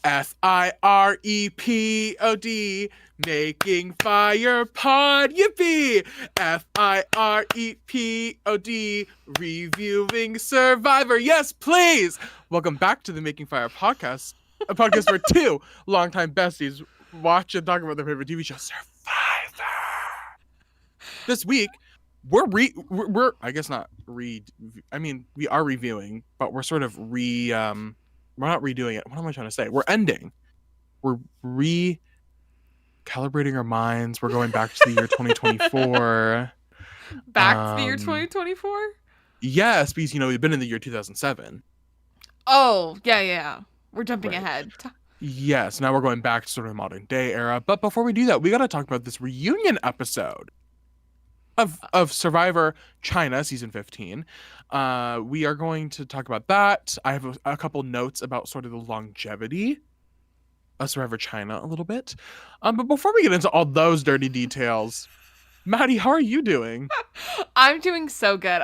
FIREPOD, making fire pod, yippee! FIREPOD, reviewing Survivor. Yes, please! Welcome back to the Making Fire podcast, a podcast where two longtime besties watch and talk about their favorite TV show, Survivor. This week, we're I guess not I mean, we are reviewing, but we're sort of we're not redoing it. What am I trying to say? We're ending. We're recalibrating our minds. We're going back to the year 2024. Back to the year 2024? Yes, because we've been in the year 2007. Oh, yeah. We're jumping ahead. Yes, now we're going back to sort of modern day era. But before we do that, we got to talk about this reunion episode of Survivor China season 15. We are going to talk about that. I have a couple notes about sort of the longevity of Survivor China a little bit. But before we get into all those dirty details, Maddie, how are you doing? I'm doing so good.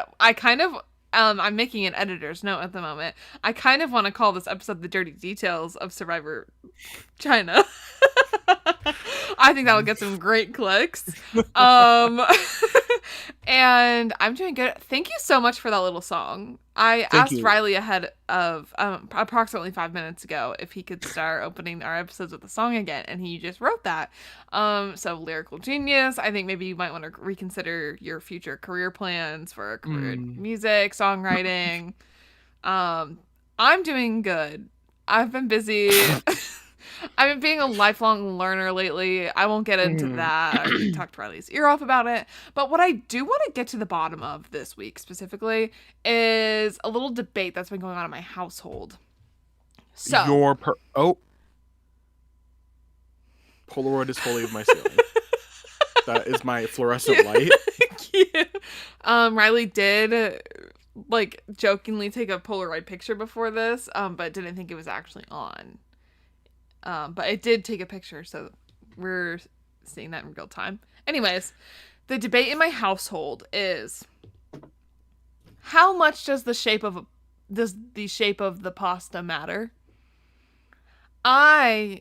I'm making an editor's note at the moment. I kind of want to call this episode The Dirty Details of Survivor China. I think that'll get some great clicks. And I'm doing good. Thank you so much for that little song. I asked Riley ahead of approximately 5 minutes ago if he could start opening our episodes with a song again, and he just wrote that. So lyrical genius. I think maybe you might want to reconsider your future career plans for career in music, songwriting. I'm doing good. I've been busy. I've been being a lifelong learner lately. I won't get into that. I already talked Riley's ear off about it. But what I do want to get to the bottom of this week specifically is a little debate that's been going on in my household. So Polaroid is fully of my ceiling. That is my fluorescent light. Cute. Riley did jokingly take a Polaroid picture before this, but didn't think it was actually on. But it did take a picture, so we're seeing that in real time. Anyways, the debate in my household is how much does the shape of the pasta matter? So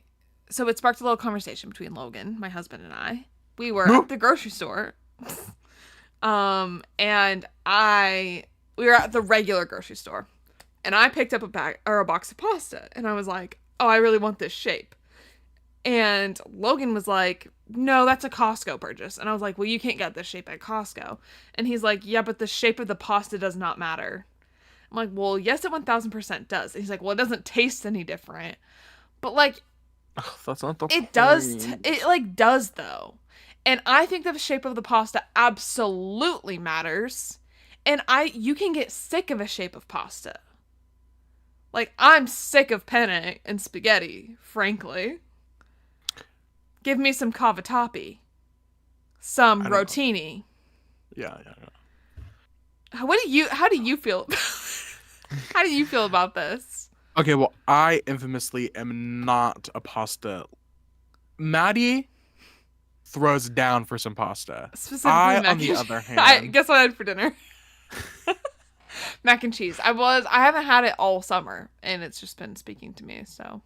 it sparked a little conversation between Logan, my husband, and I. We were at the grocery store. And we were at the regular grocery store. And I picked up a box of pasta, and I was like, oh, I really want this shape. And Logan was like, no, that's a Costco purchase. And I was like, well, you can't get this shape at Costco. And he's like, yeah, but the shape of the pasta does not matter. I'm like, well, yes, it 1000% does. And he's like, well, it doesn't taste any different. But that's not the point. It does. It does though. And I think the shape of the pasta absolutely matters. And you can get sick of a shape of pasta. I'm sick of penne and spaghetti, frankly. Give me some cavatappi. Some rotini. Yeah. How do you feel? How do you feel about this? Okay, well, I infamously am not a pasta. Maddie throws down for some pasta. Specifically, on the other hand, guess what I had for dinner? Mac and cheese. I haven't had it all summer, and it's just been speaking to me, so.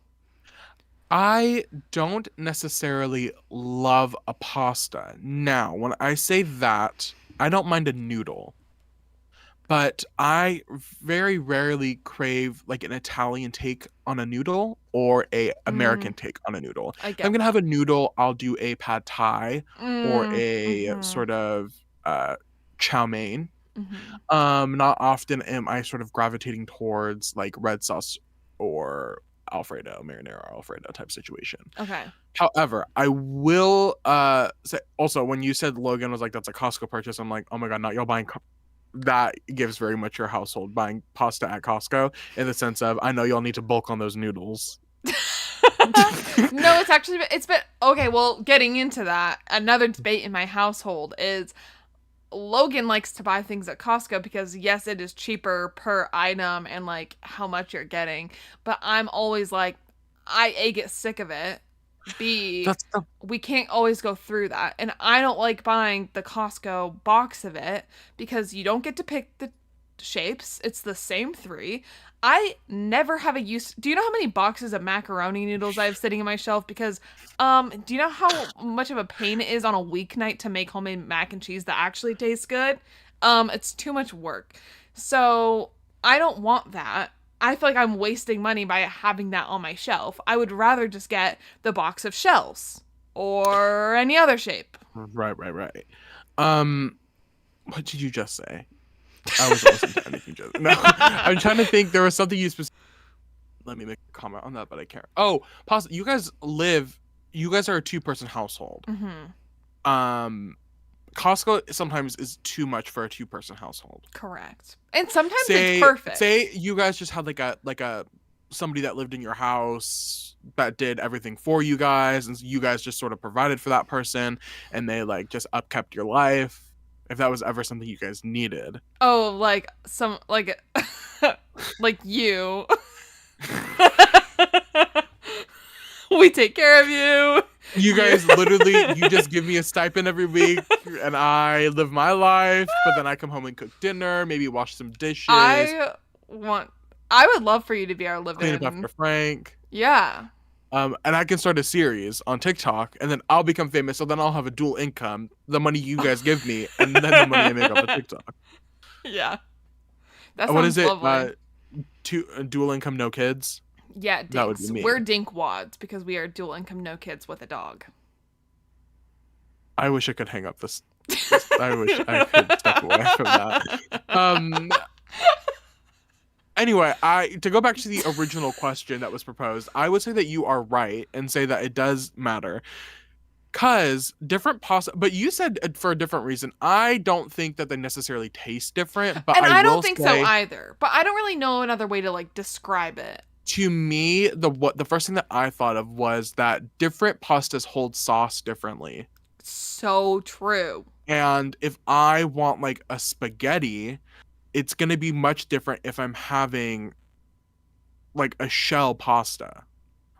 I don't necessarily love a pasta. Now, when I say that, I don't mind a noodle. But I very rarely crave an Italian take on a noodle or a American take on a noodle. If I'm going to have a noodle, I'll do a pad thai or a sort of chow mein. Not often am I sort of gravitating towards red sauce or Alfredo, marinara Alfredo type situation. Okay. However, I will say also, when you said Logan was like, that's a Costco purchase, I'm like, oh my God, not y'all buying that gives very much your household buying pasta at Costco in the sense of, I know y'all need to bulk on those noodles. No, it's been okay. Well, getting into that, another debate in my household is Logan likes to buy things at Costco because yes, it is cheaper per item and how much you're getting. But I'm always like, A, get sick of it. B, we can't always go through that. And I don't like buying the Costco box of it because you don't get to pick the shapes. It's the same three. I never have a use. Do you know how many boxes of macaroni noodles I have sitting on my shelf? Because, do you know how much of a pain it is on a weeknight to make homemade mac and cheese that actually tastes good? It's too much work. So I don't want that. I feel like I'm wasting money by having that on my shelf. I would rather just get the box of shells or any other shape. Right. What did you just say? I wasn't listening to anything just. No, I'm trying to think. There was something you specific. Let me make a comment on that, but I can't. Oh, pause. You guys are a 2-person household. Mm-hmm. Costco sometimes is too much for a 2-person household. Correct. And sometimes it's perfect. Say you guys just had like a somebody that lived in your house that did everything for you guys, and you guys just sort of provided for that person, and they like just upkept your life. If that was ever something you guys needed. Oh, like some like like you. We take care of you. You guys literally, you just give me a stipend every week and I live my life, but then I come home and cook dinner, maybe wash some dishes. I would love for you to be our live-in. Clean up after Frank. Yeah. And I can start a series on TikTok and then I'll become famous. So then I'll have a dual income, the money you guys give me and then the money I make off of TikTok. Yeah. That sounds what is it? Lovely. Dual income, no kids? Yeah, dinks. That would be me. We're dinkwads because we are dual income, no kids with a dog. I wish I could hang up this. I wish I could step away from that. Anyway, to go back to the original question that was proposed, I would say that you are right and say that it does matter. Because different pasta, but you said for a different reason. I don't think that they necessarily taste different, but and I don't will think say, so either. But I don't really know another way to like describe it. To me, the first thing that I thought of was that different pastas hold sauce differently. So true. And if I want like a spaghetti, it's going to be much different if I'm having like a shell pasta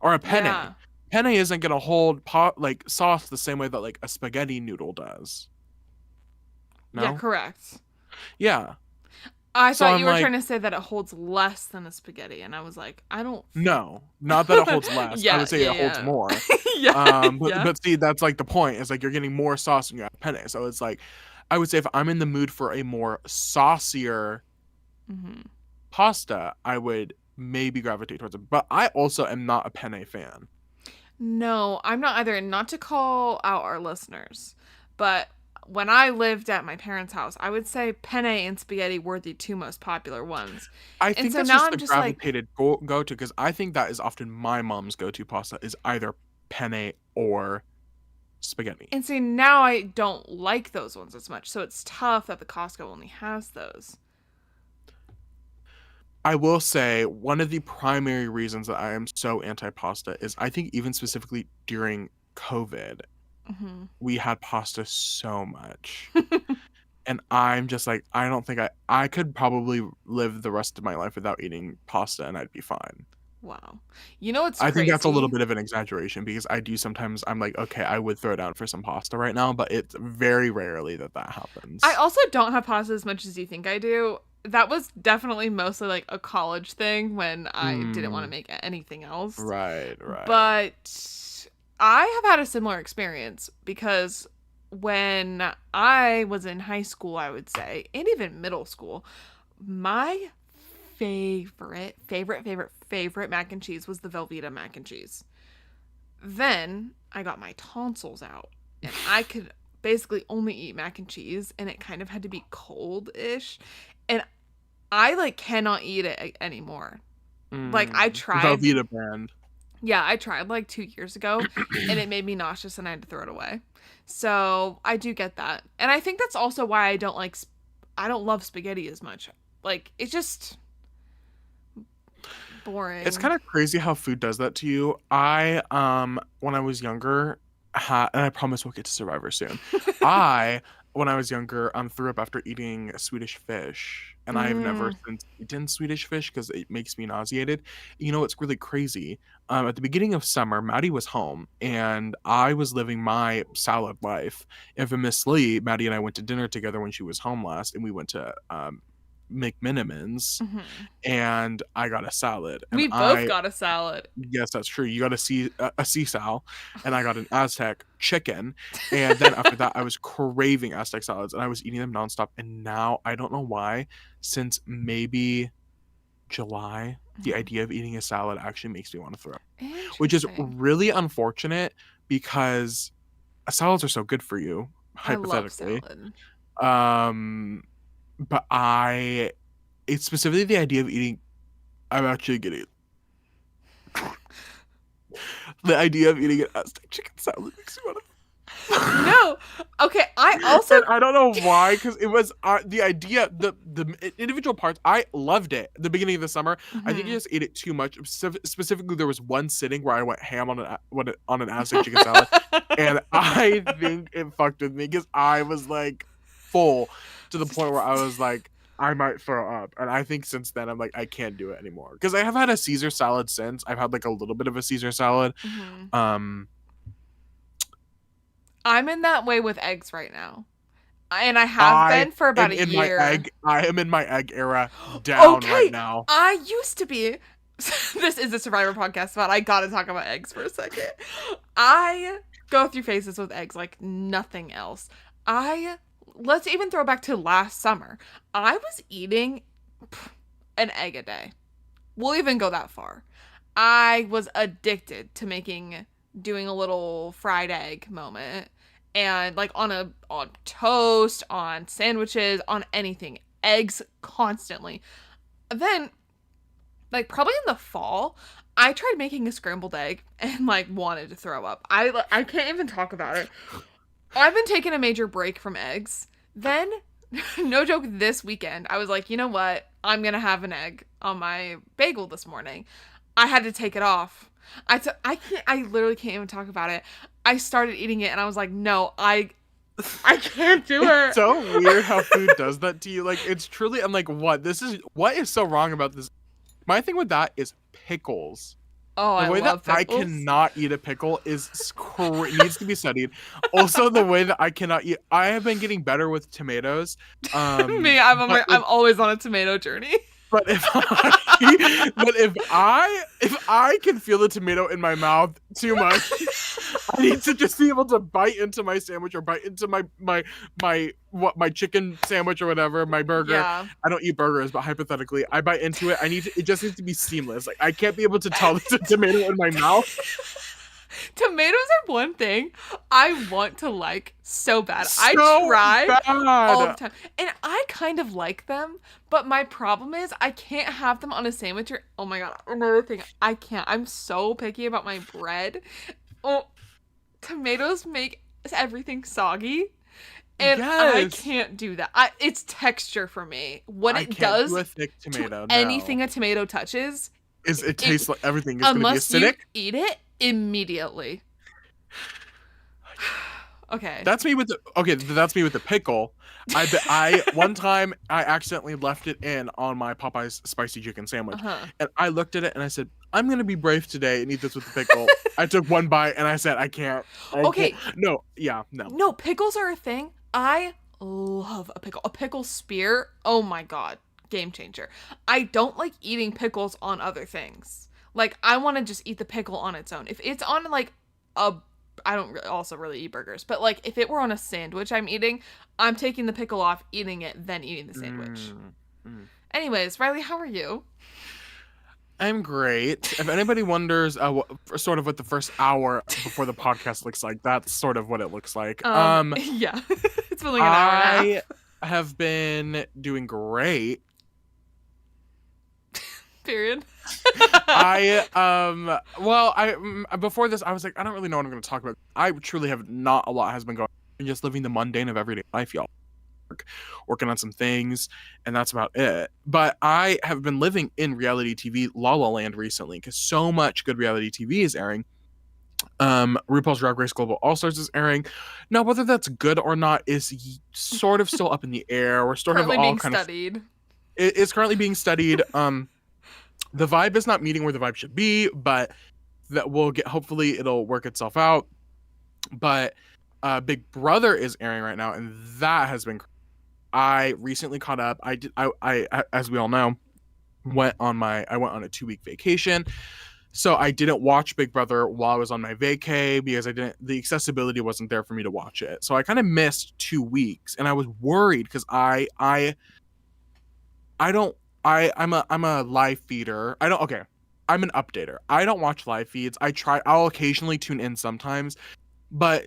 or a penne. Yeah. Penne isn't going to hold like sauce the same way that like a spaghetti noodle does. No? Yeah, correct. Yeah. I thought you were trying to say that it holds less than a spaghetti, and I was like, I don't. No, not that it holds less. I would say it holds more. But see, that's like the point. It's like you're getting more sauce when you have penne. So it's like, I would say if I'm in the mood for a more saucier pasta, I would maybe gravitate towards it. But I also am not a penne fan. No, I'm not either. And not to call out our listeners, but when I lived at my parents' house, I would say penne and spaghetti were the 2 most popular ones. I think that's just the gravitated go-to, because I think that is often my mom's go-to pasta is either penne or spaghetti. And see, now I don't like those ones as much, so it's tough that the Costco only has those. I will say one of the primary reasons that I am so anti-pasta is I think even specifically during COVID, we had pasta so much. And I'm just like, I don't think I could probably live the rest of my life without eating pasta and I'd be fine. Wow. You know what's I think that's a little bit of an exaggeration because I do sometimes, I'm like, okay, I would throw down for some pasta right now, but it's very rarely that happens. I also don't have pasta as much as you think I do. That was definitely mostly like a college thing when I didn't want to make anything else. Right. But I have had a similar experience because when I was in high school, I would say, and even middle school, my favorite mac and cheese was the Velveeta mac and cheese. Then I got my tonsils out and I could basically only eat mac and cheese, and it kind of had to be cold-ish, and I like cannot eat it anymore. Like I tried Velveeta brand. Yeah, I tried like 2 years ago and it made me nauseous and I had to throw it away. So I do get that. And I think that's also why I don't love spaghetti as much. Like, it's just boring. It's kind of crazy how food does that to you. I, when I was younger, and I promise we'll get to Survivor soon. When I was younger, threw up after eating Swedish fish. And I've never since eaten Swedish fish because it makes me nauseated. You know, it's really crazy. At the beginning of summer, Maddie was home and I was living my salad life. Infamously, Maddie and I went to dinner together when she was home last, and we went to McMinimans, Mhm. and I got a salad. And We both got a salad. yes, that's true. You got a sea sal, and I got an Aztec chicken. And then after that, I was craving Aztec salads, and I was eating them nonstop. And now I don't know why, since maybe July, the Mhm. idea of eating a salad actually makes me want to throw up, which is Interesting. really unfortunate because salads are so good for you, I love hypothetically. salad. Um, but it's specifically the idea of eating. I'm actually getting the idea of eating an Aztec chicken salad makes me want to. No. Okay, I also And I don't know why, because it was the idea, the individual parts. I loved it at the beginning of the summer. I think I Mhm. just ate it too much. Specifically, there was one sitting where I went ham on an Aztec chicken salad, and I think it fucked with me because I was like full to the point where I was like, I might throw up. And I think since then I'm like, I can't do it anymore because I have had a Caesar salad since. I've had like a little bit of a Caesar salad. Mhm. Um, I'm in that way with eggs right now. And I have I been for about am a in my year. egg. I am in my egg era down right Okay, now. I used to be. This is a Survivor podcast, but I gotta talk about eggs for a second. I go through phases with eggs like nothing else. Let's even throw back to last summer. I was eating an egg a day. We'll even go that far. I was addicted to doing a little fried egg moment, and like on toast, on sandwiches, on anything, eggs constantly. Then, like probably in the fall, I tried making a scrambled egg and like wanted to throw up. I can't even talk about it. I've been taking a major break from eggs. Then, no joke, this weekend, I was like, you know what? I'm gonna have an egg on my bagel this morning. I had to take it off. I can't. I literally can't even talk about it. I started eating it, and I was like, no, I can't do It's it. so weird how food does that to you. Like it's truly, I'm like, what is so wrong about this? My thing with that is pickles. Oh, The I way that love I pickles. cannot eat a pickle needs to be studied. Also, the way that I cannot eat, I have been getting better with tomatoes. Me, But I'm always on a tomato journey. But if I can feel the tomato in my mouth too much, I need to just be able to bite into my sandwich or bite into my chicken sandwich or whatever, my burger. Yeah. I don't eat burgers, but hypothetically, I bite into it. It just needs to be seamless. Like I can't be able to tell there's a tomato in my mouth. Tomatoes are one thing I want to like so bad. I So try all the bad. time. And I kind of like them, but my problem is I can't have them on a sandwich or oh my god, another thing. I can't. I'm so picky about my bread. Oh, tomatoes make everything soggy. And I Yes. can't do that. It's texture for me. What I it can't do does a thick to tomato. anything No. a tomato touches, It it, tastes like everything is going to be unless you acidic. eat it immediately. Okay. That's me with the pickle. I one time I accidentally left it in on my Popeyes spicy chicken sandwich, Uh-huh. and I looked at it and I said, "I'm gonna be brave today and eat this with the pickle." I took one bite and I said, "I can't." Okay. No, yeah, no. No, pickles are a thing. I love a pickle. A pickle spear. Oh my god. Game changer. I don't like eating pickles on other things. Like I want to just eat the pickle on its own. If it's on like a I don't also really eat burgers, but like if it were on a sandwich I'm eating, I'm taking the pickle off, eating it, then eating the sandwich. Mm, mm. Anyways, Riley, how are you? I'm great. If anybody wonders, sort of what the first hour before the podcast looks like, that's sort of what it looks like. Yeah. It's been like an hour and a I half. have been doing great. Period. Before this I was like, I don't really know what I'm going to talk about. I truly have not a lot has been going on, just living the mundane of everyday life, y'all. Working on some things, and that's about it. But I have been living in reality TV La La Land recently because so much good reality TV is airing. RuPaul's Drag Race Global All Stars is airing. Now, whether that's good or not is sort of still up in the air. We're sort Currently of all being kind studied. of it's currently being studied. The vibe is not meeting where the vibe should be, but that will get. Hopefully, it'll work itself out. But Big Brother is airing right now, and that has been. I recently caught up. I did. As we all know, I went on a 2 week vacation. So I didn't watch Big Brother while I was on my vacay because the accessibility wasn't there for me to watch it. So I kind of missed 2 weeks, and I was worried because I don't I'm a live feeder. I don't okay. I'm an updater. I don't watch live feeds. I'll occasionally tune in sometimes, but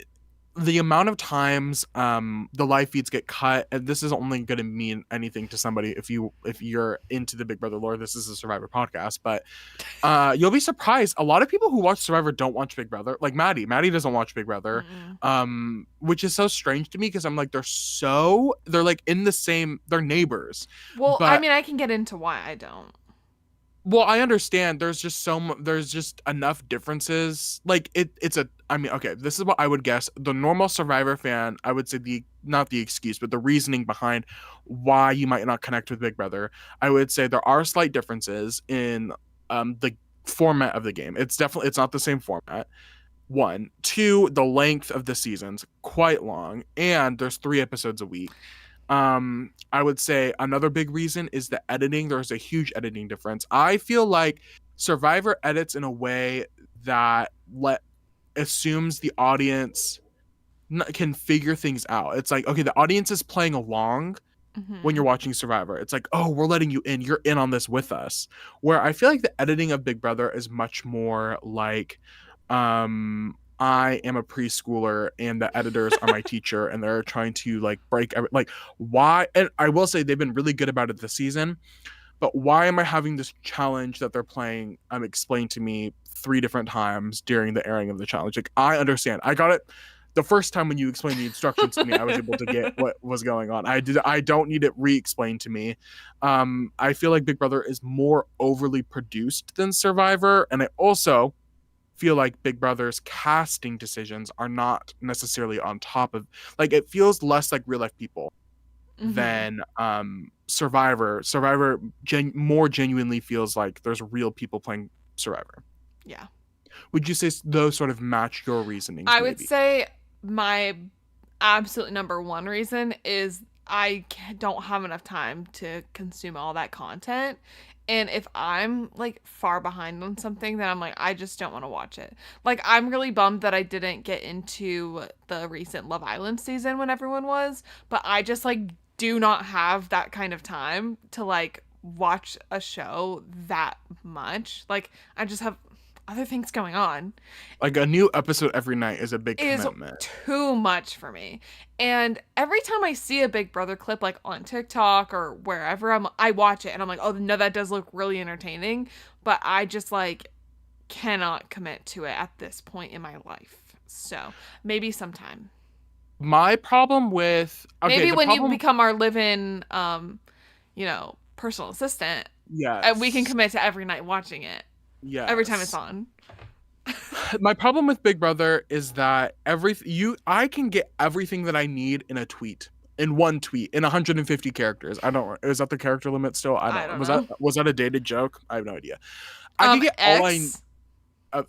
the amount of times the live feeds get cut, and this is only going to mean anything to somebody if you're into the Big Brother lore. This is a Survivor podcast, but you'll be surprised. A lot of people who watch Survivor don't watch Big Brother. Like Maddie. Maddie doesn't watch Big Brother. Mm-mm. Which is so strange to me because I'm like they're like in the same, they're neighbors. Well, I But mean, I can get into why I don't. well, I understand there's just enough differences. Like it's a I mean, okay, this is what I would guess. The normal Survivor fan, I would say the not the excuse, but the reasoning behind why you might not connect with Big Brother, I would say there are slight differences in the format of the game. It's not the same format. One, two, the length of the seasons quite long, and there's 3 episodes a week. I would say another big reason is the editing. There's a huge editing difference. I feel like Survivor edits in a way that assumes the audience can figure things out. It's like, okay, the audience is playing along when you're Mm-hmm. watching Survivor. It's like, oh, we're letting you in. You're in on this with us. Where I feel like the editing of Big Brother is much more like, I am a preschooler and the editors are my teacher and they're trying to like like why, and I will say they've been really good about it this season, but why am I having this challenge that they're playing explained to me 3 different times during the airing of the challenge? Like I understand. I got it the first time when you explained the instructions to me. I was able to get what was going on. I don't need it re-explained to me. I feel like Big Brother is more overly produced than Survivor, and I also feel like Big Brother's casting decisions are not necessarily on top of, like, it feels less like real life people Mm-hmm. than Survivor more genuinely feels like there's real people playing Survivor. Yeah. Would you say those sort of match your reasonings I would maybe? say my absolute number one reason is don't have enough time to consume all that content. And if I'm like far behind on something, then I'm like, I just don't want to watch it. Like, I'm really bummed that I didn't get into the recent Love Island season when everyone was, but I just like do not have that kind of time to like watch a show that much. Like, I just have other things going on. Like a new episode every night is a big Is commitment. too much for me. And every time I see a Big Brother clip like on TikTok or wherever I watch it and I'm like, "Oh, no, that does look really entertaining," but I just like cannot commit to it at this point in my life. So, maybe sometime. My problem with okay, Maybe the when you problem become our live-in personal assistant, and we can yes. commit to every night watching it every time it's Yes. on. My problem with Big Brother is that I can get everything that I need in a tweet. In one tweet, in 150 characters. I don't. Is that the character limit still? I I don't. don't know. Was that a dated joke? I have no idea. I could get all I. X.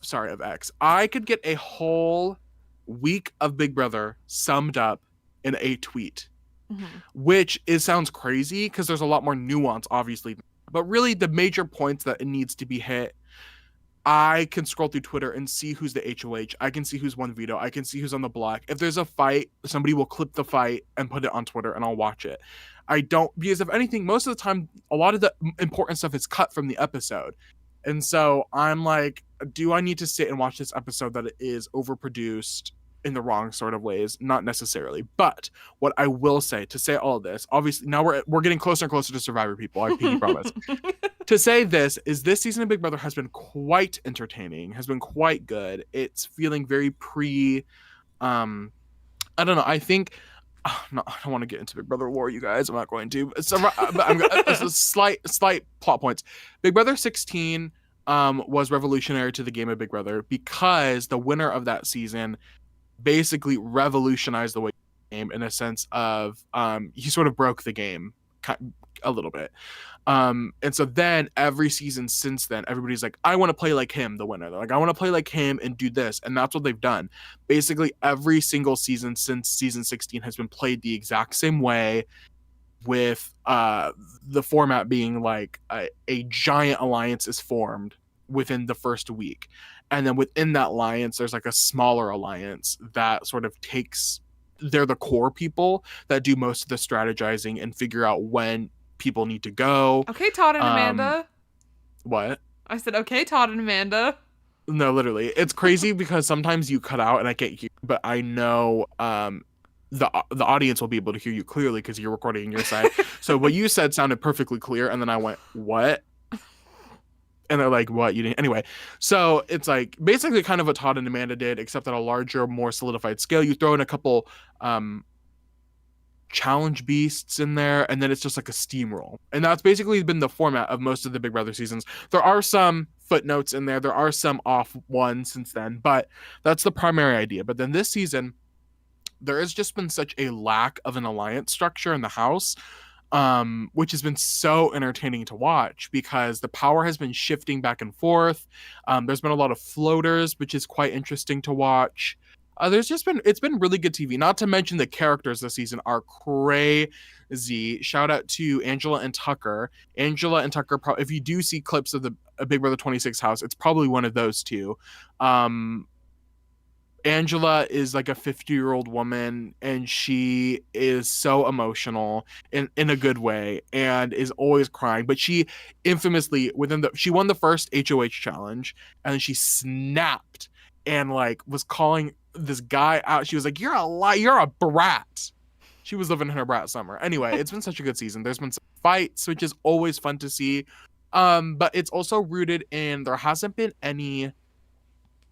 Sorry, of X. I could get a whole week of Big Brother summed up in a tweet, Mhm. which sounds crazy because there's a lot more nuance, obviously. But really, the major points that it needs to be hit, I can scroll through Twitter and see who's the HOH. I can see who's won veto. I can see who's on the block. If there's a fight, somebody will clip the fight and put it on Twitter and I'll watch it. I don't, because if anything, most of the time, a lot of the important stuff is cut from the episode. And so I'm like, do I need to sit and watch this episode that is overproduced in the wrong sort of ways? Not necessarily. But what I will say, to say all this, obviously now we're getting closer and closer to Survivor, people. I pinky promise. To say this is this season of Big Brother has been quite entertaining, has been quite good. It's feeling very I don't know. I think no, I don't want to get into Big Brother war, you guys. I'm not going to. But it's a slight plot points. Big Brother 16 was revolutionary to the game of Big Brother because the winner of that season basically revolutionized the way game in a sense of he sort of broke the game a little bit. And so then every season since then, everybody's like, I want to play like him, the winner. They're like, I want to play like him and do this. And that's what they've done. Basically, every single season since season 16 has been played the exact same way. with the format being like a giant alliance is formed within the first week, and then within that alliance there's like a smaller alliance that sort of takes, they're the core people that do most of the strategizing and figure out when people need to go. Okay, Todd and um Amanda. what? I said, okay, Todd and Amanda. No, literally. It's crazy because sometimes you cut out and I can't hear, but I know the audience will be able to hear you clearly because you're recording on your side. So what you said sounded perfectly clear, and then I went, "What?" And they're like, "What? You didn't?" Anyway, so it's like basically kind of what Todd and Amanda did, except at a larger, more solidified scale. You throw in a couple challenge beasts in there, and then it's just like a steamroll. And that's basically been the format of most of the Big Brother seasons. There are some footnotes in there, there are some off ones since then, but that's the primary idea. But then this season, there has just been such a lack of an alliance structure in the house, which has been so entertaining to watch because the power has been shifting back and forth. There's been a lot of floaters, which is quite interesting to watch. It's been really good TV. Not to mention the characters this season are crazy. Shout out to Angela and Tucker. Angela and Tucker, if you do see clips of the Big Brother 26 house, it's probably one of those two. Angela is like a 50-year-old woman, and she is so emotional in a good way and is always crying. But she infamously she won the first HOH challenge, and then she snapped and like was calling this guy out. She was like, you're a brat. She was living in her brat summer. Anyway, it's been such a good season. There's been some fights, which is always fun to see. But it's also rooted in, there hasn't been any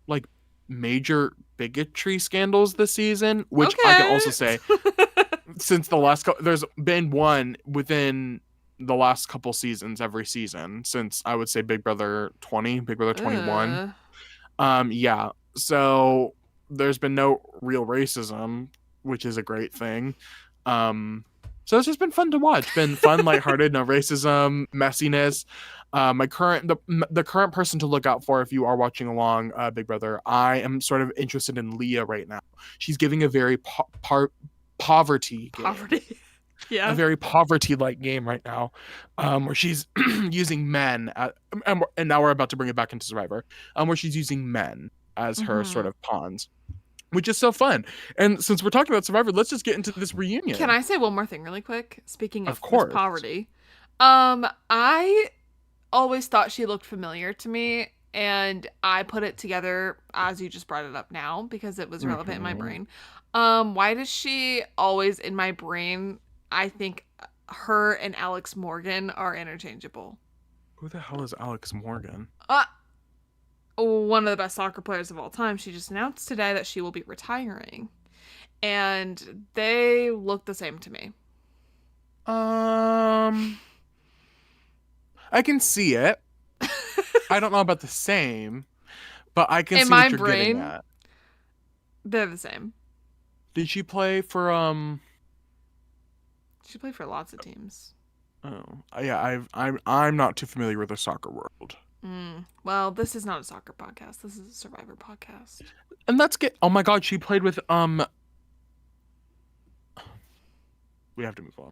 like major bigotry scandals this season, which I can also say since the last there's been one within the last couple seasons, every season since I would say Big Brother 20, Big Brother 21. Yeah, so there's been no real racism, which is a great thing. So it's just been fun to watch. Been fun, lighthearted, no racism, messiness. The current person to look out for if you are watching along Big Brother, I am sort of interested in Leah right now. She's giving a very poverty game. Yeah, a very poverty-like game right now, where she's using men and now we're about to bring it back into Survivor, where she's using men as her sort of pawns, which is so fun. And since we're talking about Survivor, let's just get into this reunion. Can I say one more thing really quick? Speaking of course. poverty, I always thought she looked familiar to me, and I put it together as you just brought it up now because it was relevant in my brain. Why does she always in my brain? I think her and Alex Morgan are interchangeable. Who the hell is Alex Morgan? One of the best soccer players of all time. She just announced today that she will be retiring. And they look the same to me. I can see it. I don't know about the same, but I can see what you're getting at. They're the same. Did she play for She played for lots of teams. Oh, yeah, I'm not too familiar with the soccer world. Well, this is not a soccer podcast. This is a Survivor podcast. And let's get. Oh my God, she played with We have to move on.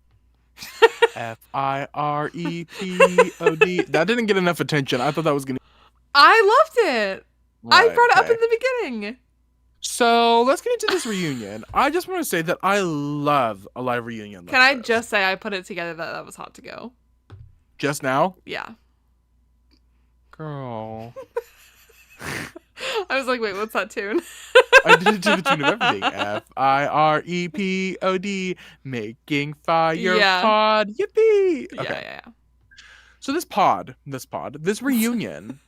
FIREPOD. That didn't get enough attention. I thought that was gonna. I loved it. Right, I brought it up in the beginning. So let's get into this reunion. I just want to say that I love a live reunion. Can I just say I put it together that was hot to go? Just now? Yeah. Girl. I was like, wait, what's that tune? I did it to the tune of everything. FIREPOD. Making fire pod. Yippee. Okay. Yeah. So this reunion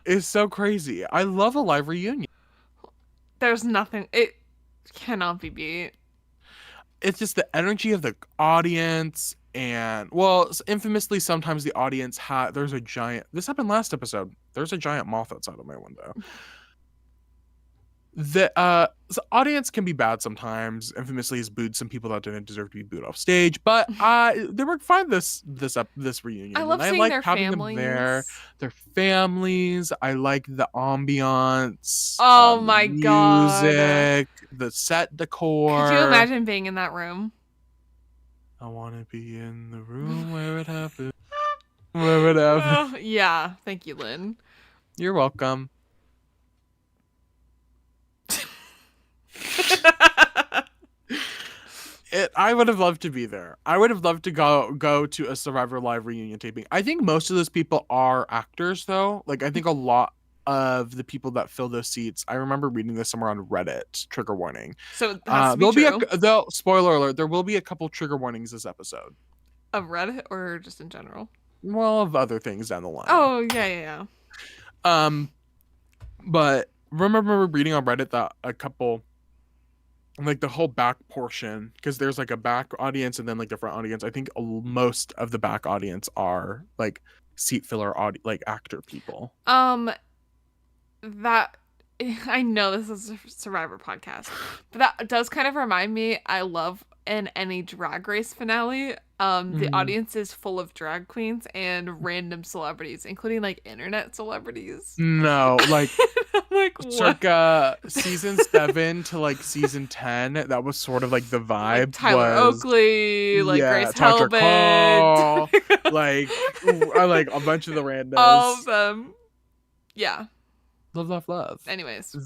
is so crazy. I love a live reunion. There's nothing. It cannot be beat. It's just the energy of the audience. And, well, infamously, sometimes the audience there's a giant. This happened last episode. There's a giant moth outside of my window. The audience can be bad sometimes. Infamously has booed some people that didn't deserve to be booed off stage, but they were fine this reunion. I love seeing their families. Their families. I like the ambiance. Oh my God. Music, the set decor. Could you imagine being in that room? I want to be in the room where it happened. Where it happened. Yeah, thank you, Lynn. You're welcome. I would have loved to be there. I would have loved to go to a Survivor Live reunion taping. I think most of those people are actors, though. Like, I think a lot of the people that fill those seats. I remember reading this somewhere on Reddit. Trigger warning. So it has to be there'll true. be spoiler alert. There will be a couple trigger warnings this episode. Of Reddit or just in general? Well, of other things down the line. Oh yeah. But remember reading on Reddit that a couple, like the whole back portion, because there's like a back audience and then like the front audience. I think most of the back audience are like seat filler like actor people. That I know this is a Survivor podcast, but that does kind of remind me. I love in any Drag Race finale, the audience is full of drag queens and random celebrities, including like internet celebrities. No, like, like circa season 7 to like season 10, that was sort of like the vibe. Like Tyler Oakley, like Grace Helbig, like I like a bunch of the randos. All of them. Yeah. Love. Anyways.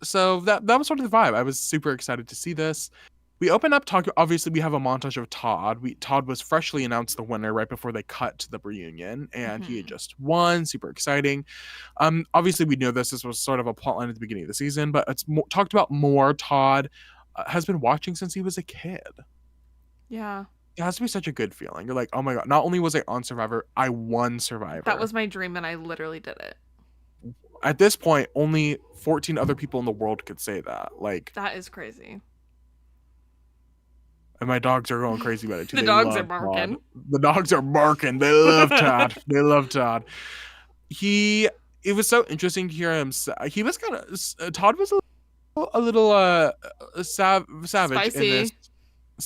So that was sort of the vibe. I was super excited to see this. We open up talking. Obviously, we have a montage of Todd. Todd was freshly announced the winner right before they cut to the reunion, and he had just won. Super exciting. Obviously, we know this was sort of a plotline at the beginning of the season, but it's talked about more. Todd has been watching since he was a kid. Yeah. It has to be such a good feeling. You're like, oh my god! Not only was I on Survivor, I won Survivor. That was my dream, and I literally did it. At this point, only 14 other people in the world could say that. Like, that is crazy. And my dogs are going crazy about it too. The dogs are barking. The dogs are barking. They love Todd. They love Todd. It was so interesting to hear him. He was kind of, Todd was a little savage spicy. in this.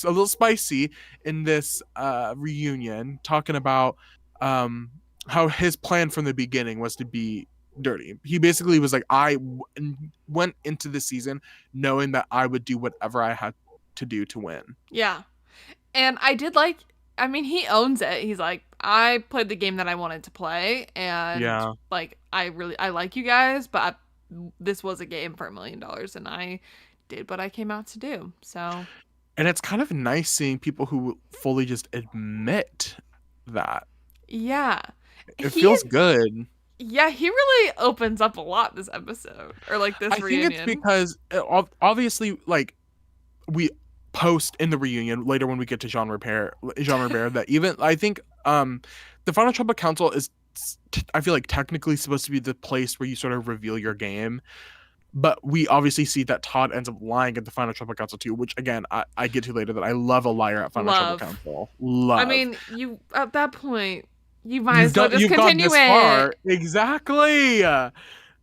A little spicy in this reunion, talking about how his plan from the beginning was to be dirty. He basically was like, I went into the season knowing that I would do whatever I had to do to win. Yeah. And I did like, I mean, he owns it. He's like, I played the game that I wanted to play, and like, I like you guys, but this was a game for $1 million, and I did what I came out to do. So, and it's kind of nice seeing people who fully just admit that. Yeah. It feels good. Yeah, he really opens up a lot this episode, or like this reunion. I think it's because obviously, like, we post in the reunion later when we get to Jean Robert that even I think the Final Tribal Council is, I feel like, technically supposed to be the place where you sort of reveal your game, but we obviously see that Todd ends up lying at the Final Tribal Council too, which again I get to later, that I love a liar at Final Tribal Council. Love. I mean, you at that point you might as well just continue it. Exactly.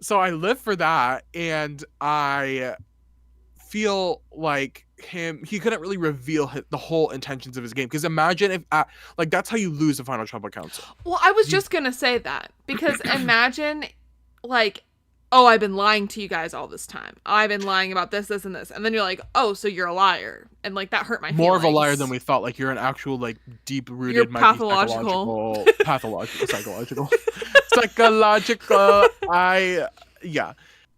So I live for that, and I feel like he couldn't really reveal the whole intentions of his game, because imagine if like that's how you lose the Final Tribal Council. Well, I was just gonna say that, because imagine like, oh, I've been lying to you guys all this time. I've been lying about this, and this, and then you're like, oh, so you're a liar, and like that hurt my feelings. More of a liar than we thought. Like, you're an actual, like, deep rooted, psychological.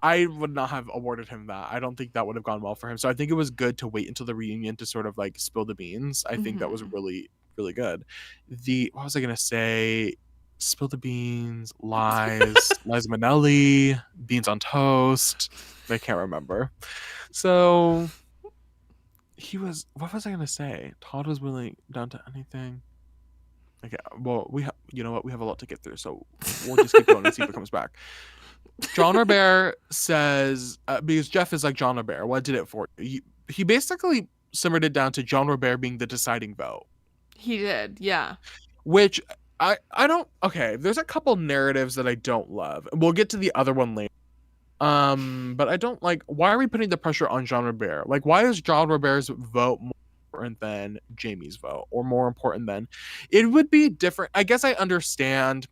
I would not have awarded him that. I don't think that would have gone well for him. So I think it was good to wait until the reunion to sort of like spill the beans. I think that was really, really good. What was I gonna say? Spill the beans, lies, Liza Minnelli, beans on toast. I can't remember. So what was I gonna say? Todd was willing down to anything. Okay, well, you know what? We have a lot to get through, so we'll just keep going and see if it comes back. Jean Robert says, because Jeff is like, Jean Robert, what did it for you? He basically simmered it down to Jean Robert being the deciding vote. He did, yeah. Which I don't, okay, there's a couple narratives that I don't love. We'll get to the other one later. But I don't like, why are we putting the pressure on Jean Robert? Like, why is Jean Robert's vote more important than Jamie's vote, or more important than? It would be different. I guess I understand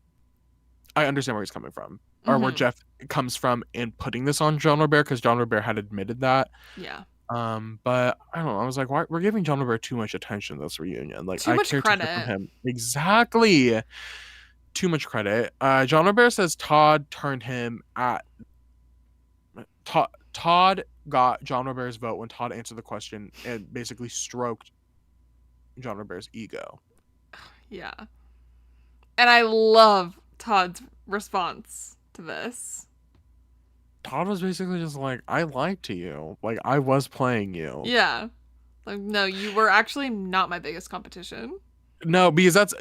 where he's coming from, or where Jeff comes from in putting this on Jean Robert, because Jean Robert had admitted that. Yeah. But I don't know. I was like, why we're giving John Robert too much attention this reunion. Like, Too I much care to hear from credit. him. Exactly. Too much credit. John Robert says Todd turned him at Todd got John Robert's vote when Todd answered the question and basically stroked John Robert's ego. Yeah. And I love Todd's response to this. Todd was basically just like, I lied to you. Like, I was playing you. Yeah. Like, no, you were actually not my biggest competition. No, because that's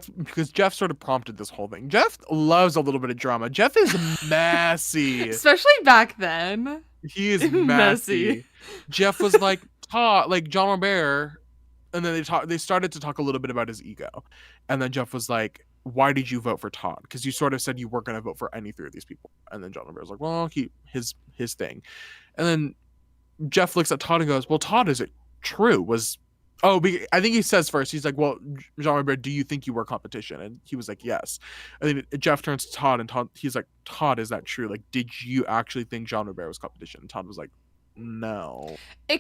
because Jeff sort of prompted this whole thing. Jeff loves a little bit of drama. Jeff is messy. Especially back then. He is Messy. messy. Jeff was like Todd, like John Robert, and then they started to talk a little bit about his ego. And then Jeff was like, why did you vote for Todd? Because you sort of said you weren't going to vote for any three of these people. And then John Robert was like, well, his thing. And then Jeff looks at Todd and goes, well, Todd, is it true? I think he says first, he's like, well, Jean Robert, do you think you were competition? And he was like, yes. And then Jeff turns to Todd and he's like, Todd, is that true? Like, did you actually think Jean Robert was competition? And Todd was like, no.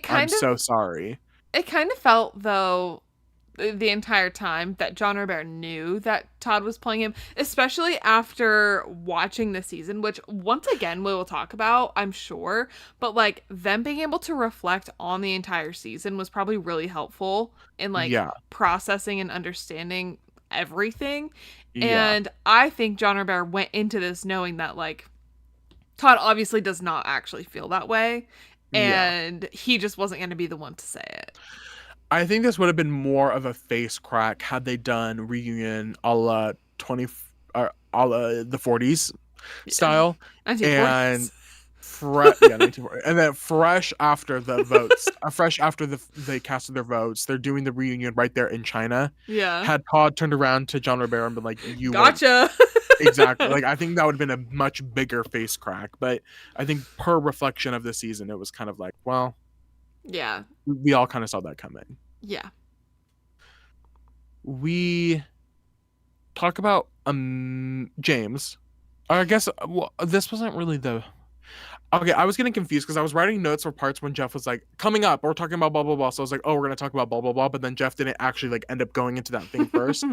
I'm so sorry. It kind of felt, though, the entire time that John Robert knew that Todd was playing him, especially after watching the season, which once again we will talk about, I'm sure, but like them being able to reflect on the entire season was probably really helpful in like processing and understanding everything. Yeah. And I think John Robert went into this knowing that like Todd obviously does not actually feel that way, and he just wasn't going to be the one to say it. I think this would have been more of a face crack had they done reunion a la the 40s style. 1940s. And then fresh after the votes, fresh after they casted their votes, they're doing the reunion right there in China. Yeah. Had Todd turned around to John Robert and been like, "You gotcha." Exactly. Like, I think that would have been a much bigger face crack. But I think per reflection of the season, it was kind of like, well, yeah, we all kind of saw that coming. Yeah. We talk about James. Or I guess this wasn't really the. Okay, I was getting confused because I was writing notes for parts when Jeff was like, coming up, we're talking about blah blah blah. So I was like, oh, we're gonna talk about blah blah blah, but then Jeff didn't actually like end up going into that thing first.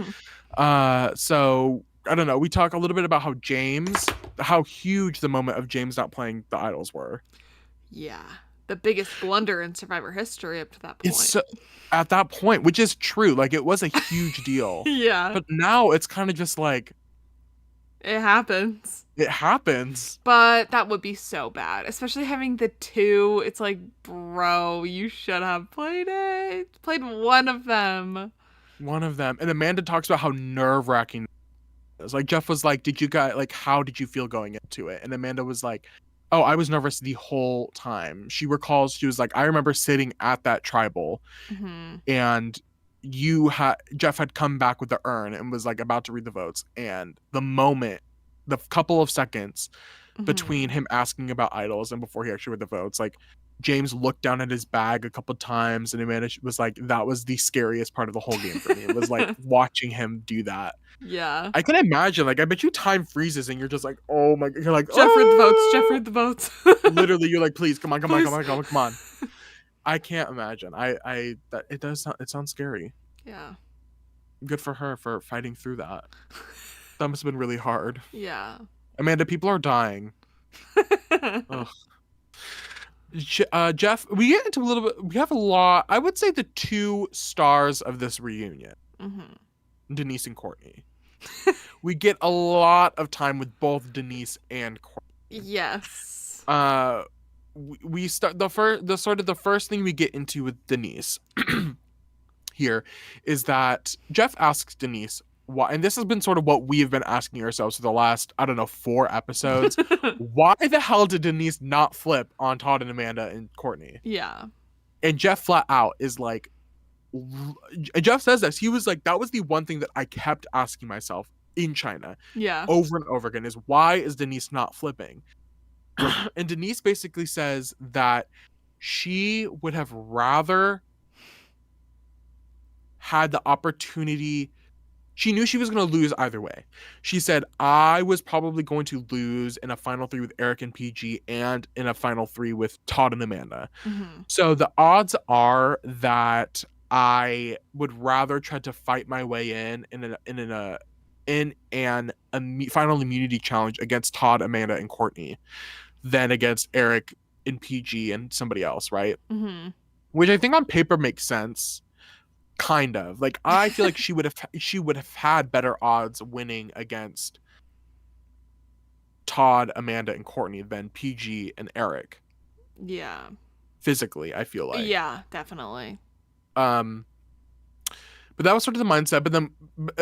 So I don't know. We talk a little bit about how huge the moment of James not playing the idols were. Yeah. The biggest blunder in Survivor history up to that point. It's at that point, which is true. Like, it was a huge deal. Yeah. But now it's kind of just like, it happens. It happens. But that would be so bad. Especially having the two. It's like, bro, you should have played it. Played one of them. One of them. And Amanda talks about how nerve-wracking it is. Like, Jeff was like, how did you feel going into it? And Amanda was like, oh, I was nervous the whole time. She recalls, she was like, I remember sitting at that tribal and Jeff had come back with the urn and was like about to read the votes. And the couple of seconds between him asking about idols and before he actually read the votes, like, James looked down at his bag a couple times and Amanda was like, that was the scariest part of the whole game for me. It was like watching him do that. Yeah. I can imagine, like, I bet you time freezes and you're just like, oh my, you're like, Jeff read the votes, Jeff read the votes. Literally, you're like, please, come on. I can't imagine. It sounds scary. Yeah. Good for her for fighting through that. That must have been really hard. Yeah. Amanda, people are dying. Jeff, we get into a little bit, we have a lot, I would say the two stars of this reunion, Denise and Courtney. We get a lot of time with both Denise and Courtney. Yes. We start the first thing we get into with Denise here is that Jeff asks Denise why, and this has been sort of what we have been asking ourselves for the last, I don't know, 4 episodes. Why the hell did Denise not flip on Todd and Amanda and Courtney? Yeah. And Jeff flat out is like, Jeff says this. He was like, that was the one thing that I kept asking myself in China. Yeah. Over and over again is, why is Denise not flipping? And Denise basically says that she would have rather had the opportunity She knew she was going to lose either way. She said, I was probably going to lose in a final three with Eric and PG and in a final three with Todd and Amanda. Mm-hmm. So the odds are that I would rather try to fight my way in an final immunity challenge against Todd, Amanda, and Courtney than against Eric and PG and somebody else, right? Mm-hmm. Which I think on paper makes sense. Kind of. Like I feel like she would have had better odds winning against Todd, Amanda, and Courtney than PG and Eric. Yeah. Physically, I feel like. Yeah, definitely. Um but that was sort of the mindset. But then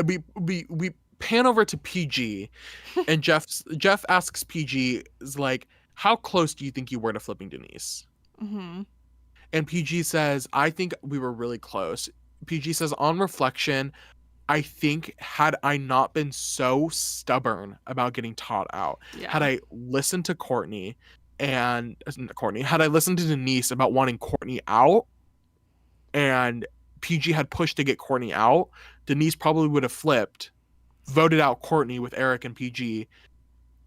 we pan over to PG and Jeff asks PG is like, how close do you think you were to flipping Denise? Mm-hmm. And PG says, I think we were really close. PG says, on reflection, I think had I not been so stubborn about getting Todd out, Yeah. had I listened to had I listened to Denise about wanting Courtney out, and PG had pushed to get Courtney out, Denise probably would have flipped, voted out Courtney with Eric and PG,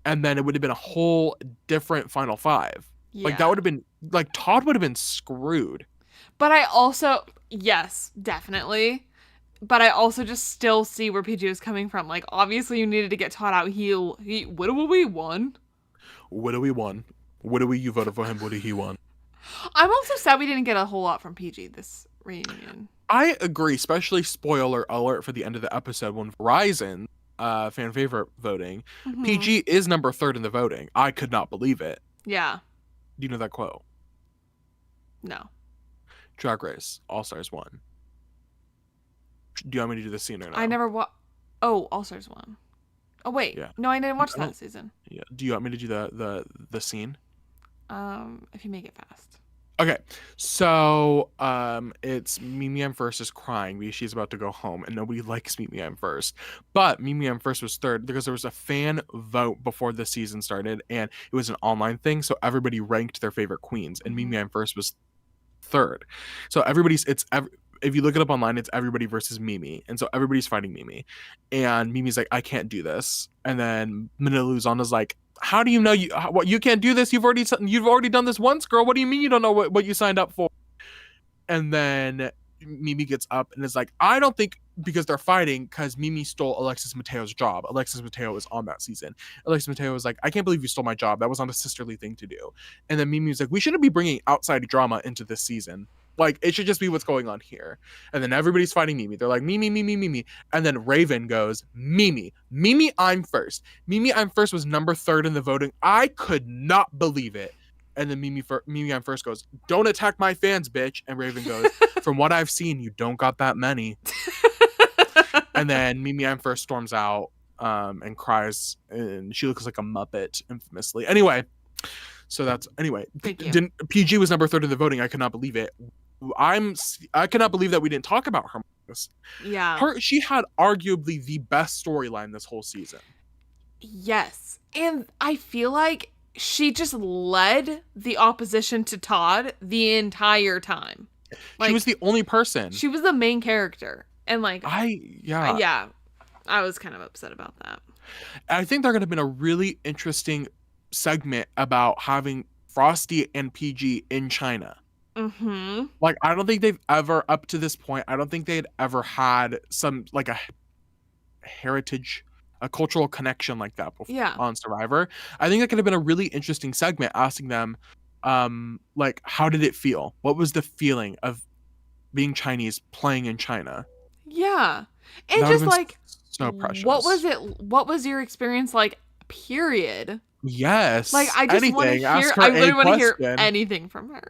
and then it would have been a whole different final five. Yeah. Like that would have been like Todd would have been screwed. But I also, yes, definitely. But I also just still see where PG was coming from. Like, obviously, you needed to get Todd out. What do we won? What do we won? What do we? You voted for him. What did he won? I'm also sad we didn't get a whole lot from PG this reunion. I agree, especially spoiler alert for the end of the episode when Verizon, fan favorite voting, Mm-hmm. PG is number 3 in the voting. I could not believe it. Yeah. Do you know that quote? No. Drag Race All Stars 1. Do you want me to do the scene or no? I never Oh, All Stars 1. Oh wait. Yeah. No, I didn't watch that season. Yeah. Do you want me to do the scene? If you make it fast. Okay, so it's Mimi M First is crying because she's about to go home, and nobody likes Mimi M First. But Mimi M First was third because there was a fan vote before the season started, and it was an online thing, so everybody ranked their favorite queens, and Mimi M First was third. So if you look it up online, it's everybody versus Mimi, and so everybody's fighting Mimi, and Mimi's like, I can't do this, and then Manila Luzon is like, how do you know you can't do this? You've already done this once, girl. What do you mean you don't know what you signed up for? And then Mimi gets up and is like, I don't think, because they're fighting because Mimi stole Alexis Mateo's job. Alexis Mateo is on that season. Alexis Mateo was like, I can't believe you stole my job. That was not a sisterly thing to do. And then Mimi was like, we shouldn't be bringing outside drama into this season. Like, it should just be what's going on here. And then everybody's fighting Mimi. They're like, Mimi, Mimi, Mimi. And then Raven goes, Mimi, I'm first. Mimi, I'm first was number 3 in the voting. I could not believe it. And then Mimi, I'm first goes, don't attack my fans, bitch. And Raven goes, from what I've seen, you don't got that many. And then Mimi, I'm first storms out and cries. And she looks like a Muppet, infamously. Anyway. So that's anyway. PG was number 3 in the voting. I could not believe it. I cannot believe that we didn't talk about her. Yeah. She had arguably the best storyline this whole season. Yes. And I feel like she just led the opposition to Todd the entire time. Like, she was the only person. She was the main character. And like yeah. I was kind of upset about that. I think they're going to be a really interesting segment about having Frosty and PG in China. Mm-hmm. Like, I don't think they've ever, up to this point, I don't think they'd ever had some, like, a heritage, a cultural connection like that before on Survivor. I think that could have been a really interesting segment, asking them, like, how did it feel? What was the feeling of being Chinese playing in China? Yeah. And that just like, so precious. What was your experience like, period? Yes. Like, I just want to hear, I really want to hear anything from her.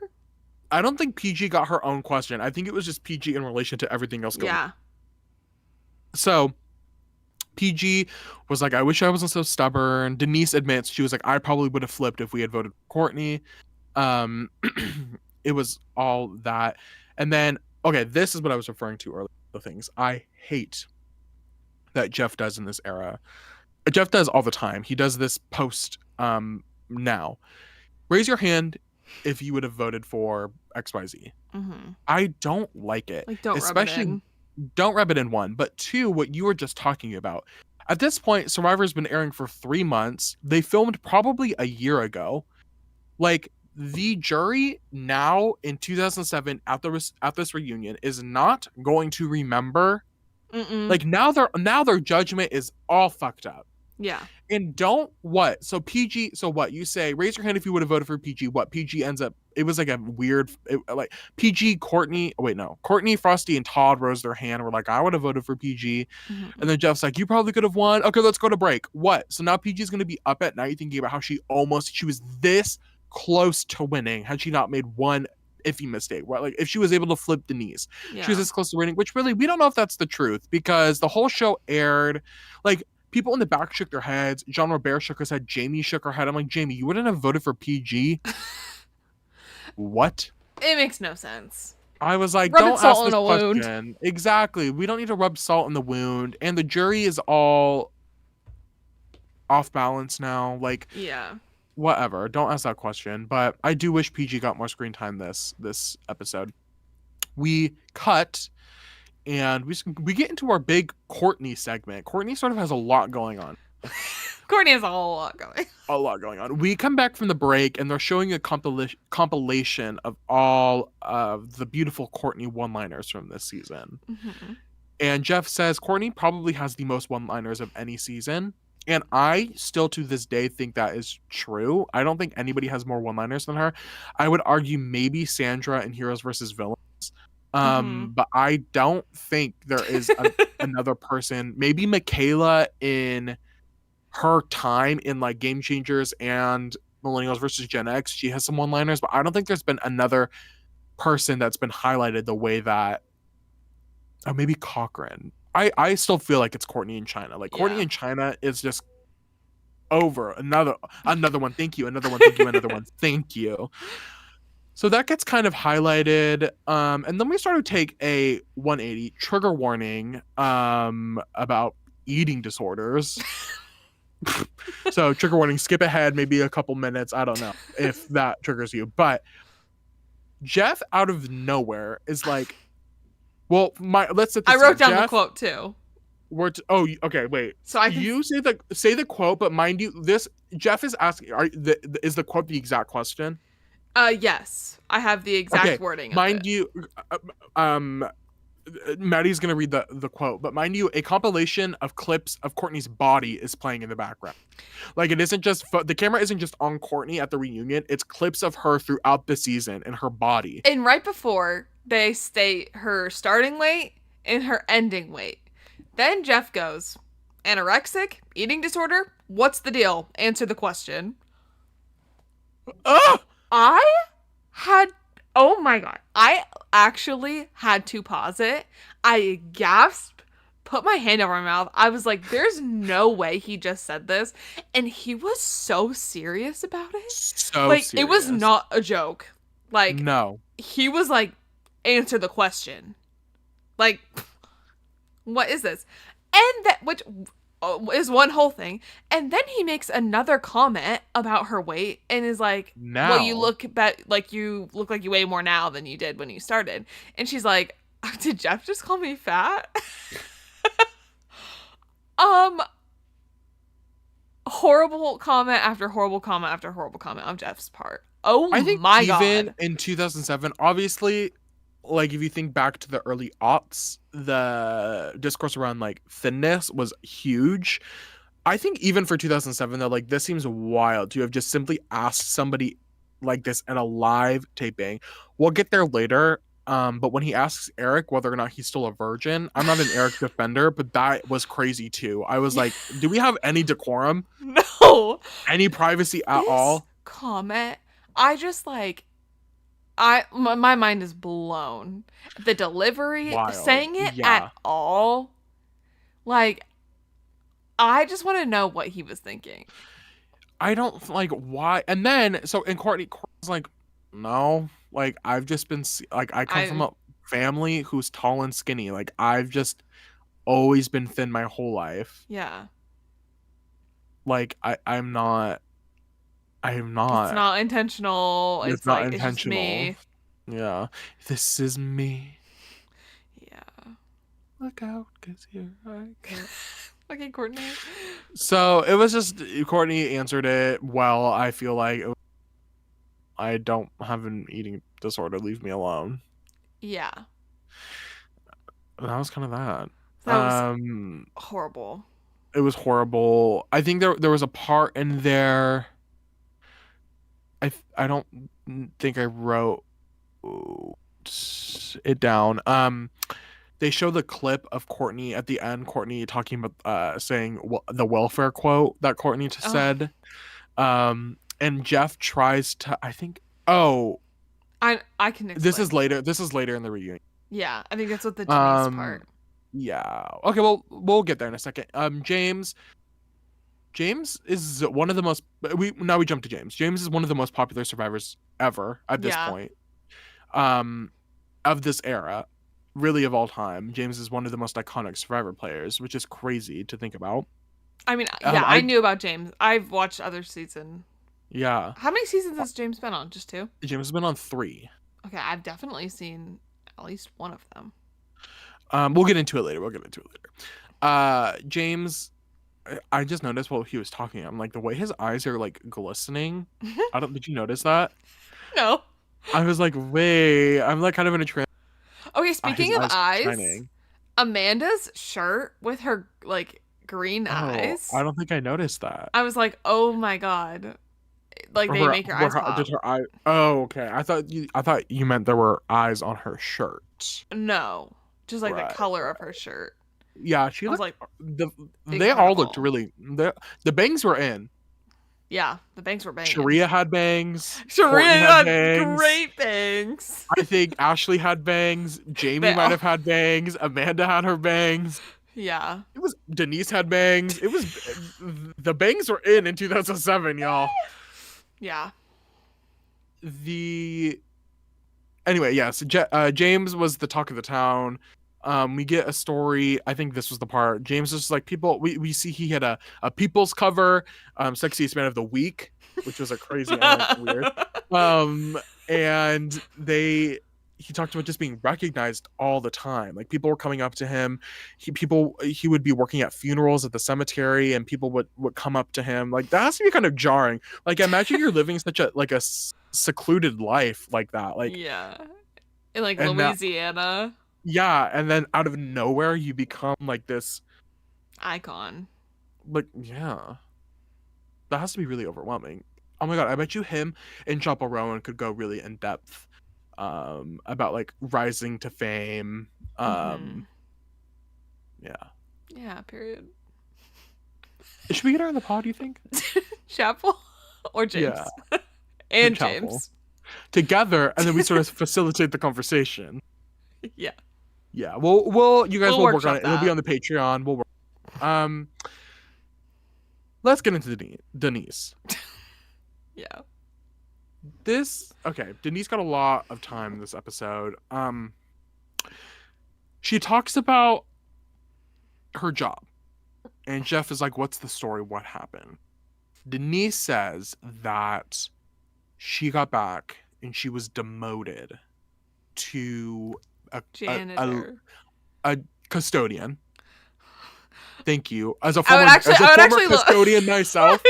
I don't think PG got her own question. I think it was just PG in relation to everything else going on. So PG was like, I wish I wasn't so stubborn. Denise admits she was like, I probably would have flipped if we had voted for Courtney. It was all that. And then, okay, this is what I was referring to earlier. The things I hate that Jeff does in this era. Jeff does all the time. He does this post now. Raise your hand if you would have voted for XYZ. Mm-hmm. I don't like it. Like, don't especially rub it in. don't rub it in, one, but two, what you were just talking about. At this point, Survivor's been airing for 3 months. They filmed probably a year ago. Like, the jury now in 2007 at this reunion is not going to remember. Mm-mm. Like, now their judgment is all fucked up. Yeah. And don't what? So PG, so what? You say, raise your hand if you would have voted for PG. What? PG ends up, it was like a weird, like PG, Courtney, oh, wait, no. Courtney, Frosty, and Todd rose their hand. Were like, I would have voted for PG. Mm-hmm. And then Jeff's like, you probably could have won. Okay, let's go to break. What? So now PG's going to be up at night thinking about how she was this close to winning had she not made one iffy mistake, right? Like, if she was able to flip Denise, Yeah. she was this close to winning, which really, we don't know if that's the truth because the whole show aired. Like, people in the back shook their heads. Jean Robert shook his head. Jamie shook her head. I'm like, Jamie, you wouldn't have voted for PG? What? It makes no sense. I was like, Rubbing don't salt ask this in a wound. question. Exactly. We don't need to rub salt in the wound. And the jury is all off balance now. Like, Yeah. whatever. Don't ask that question. But I do wish PG got more screen time this episode. We cut and we get into our big Courtney segment. Courtney sort of has a lot going on. Courtney has a whole lot going. A lot going on. We come back from the break and they're showing a compilation of all of the beautiful Courtney one-liners from this season. Mm-hmm. And Jeff says Courtney probably has the most one-liners of any season. And I still to this day think that is true. I don't think anybody has more one-liners than her. I would argue maybe Sandra in Heroes versus Villains. But I don't think there is another person. Maybe Michaela in her time in like Game Changers and Millennials versus Gen X. She has some one-liners, but I don't think there's been another person that's been highlighted the way that. Oh, maybe Cochran. I still feel like it's Courtney in China. Like, Courtney in China is just over. Another one. Thank you. Another one. Thank you. Another one. Thank you. So that gets kind of highlighted. And then we sort of take a 180 trigger warning about eating disorders. So trigger warning, skip ahead maybe a couple minutes. I don't know if that triggers you. But Jeff out of nowhere is like, well, let's set this. I wrote down the quote too. Okay, wait. So you say the quote, but mind you, this Jeff is asking. Is the quote the exact question? Yes, I have the exact wording. Mind you, Maddie's gonna read the quote, but mind you, a compilation of clips of Courtney's body is playing in the background. Like, it isn't just the camera isn't just on Courtney at the reunion; it's clips of her throughout the season and her body. And right before they state her starting weight and her ending weight, then Jeff goes, "Anorexic, eating disorder. What's the deal? Answer the question." Oh my god. I actually had to pause it. I gasped, put my hand over my mouth. I was like, there's no way he just said this. And he was so serious about it. So like, serious. It was not a joke. Like, no. He was like, answer the question. Like, what is this? And that, which is one whole thing. And then he makes another comment about her weight and is like, now. Well, you look like you weigh more now than you did when you started. And she's like, did Jeff just call me fat? Horrible comment after horrible comment after horrible comment on Jeff's part. Oh I think my god. Even in 2007, obviously, like, if you think back to the early aughts, the discourse around like thinness was huge. I think even for 2007 though, like, this seems wild to have just simply asked somebody like this at a live taping. We'll get there later. But when he asks Eric whether or not he's still a virgin, I'm not an Eric defender, but that was crazy too. I was like, do we have any decorum? No. Any privacy at all? Comment. I just like, my mind is blown. The delivery, Wild. saying it at all. Like, I just want to know what he was thinking. I don't like why. And then, Courtney's like, no, like, I've just been, like, I come from a family who's tall and skinny. Like, I've just always been thin my whole life. Yeah. Like, I'm not. It's not intentional. It's not like, intentional. It's just me. Yeah. This is me. Yeah. Look out, 'cause here I come. Okay, Courtney. So it was just Courtney answered it well. I feel like I don't have an eating disorder. Leave me alone. Yeah. And that was kind of that. That was horrible. It was horrible. I think there was a part in there. I don't think I wrote it down. They show the clip of Courtney at the end. Courtney talking about saying the welfare quote that Courtney said. And Jeff tries to. I think. Oh, I can explain. This is later. This is later in the reunion. Yeah, I think that's what the Denise part. Yeah. Okay. Well, we'll get there in a second. James is one of the most. We jump to James. James is one of the most popular survivors ever at this point. Of this era, really of all time. James is one of the most iconic Survivor players, which is crazy to think about. I mean, yeah, I knew about James. I've watched other season. Yeah. How many seasons has James been on? Just 2? James has been on 3. Okay, I've definitely seen at least one of them. We'll get into it later. James, I just noticed while he was talking, I'm like, the way his eyes are like glistening. Did you notice that? No. I was like, wait, I'm like kind of in a trance. Okay, speaking of eyes, Amanda's shirt with her like green eyes. I don't think I noticed that. I was like, oh my god. Like they make your eyes pop. Did her eye? Oh, okay. I thought you meant there were eyes on her shirt. No, just like the color of her shirt. Yeah, she looked like they all looked really. The bangs were in. Yeah, the bangs were banging. Sharia had bangs. Sharia had bangs. Great bangs. I think Ashley had bangs. Jamie might have had bangs. Amanda had her bangs. Yeah. Denise had bangs. The bangs were in 2007, y'all. Yeah. Anyway, yes. James was the talk of the town. We get a story. I think this was the part. James is like people. We see he had a People's cover, Sexiest Man of the Week, which was a crazy, weird. And he talked about just being recognized all the time. Like people were coming up to him. He would be working at funerals at the cemetery, and people would come up to him. Like that has to be kind of jarring. Like imagine you're living such a secluded life like that. Like yeah, in like Louisiana. Yeah, and then out of nowhere you become like this icon. Like yeah, that has to be really overwhelming. Oh my god, I bet you him and Chappell Rowan could go really in depth about like rising to fame. Yeah, period. Should we get her on the pod, you think? Chappell or James? Yeah. And James together, and then we sort of facilitate the conversation. Yeah. Yeah, we'll you guys will work on it. It'll be on the Patreon. We'll work. Let's get into Denise. Yeah. Denise got a lot of time in this episode. She talks about her job. And Jeff is like, what's the story? What happened? Denise says that she got back and she was demoted to a custodian. Thank you. As a former custodian myself,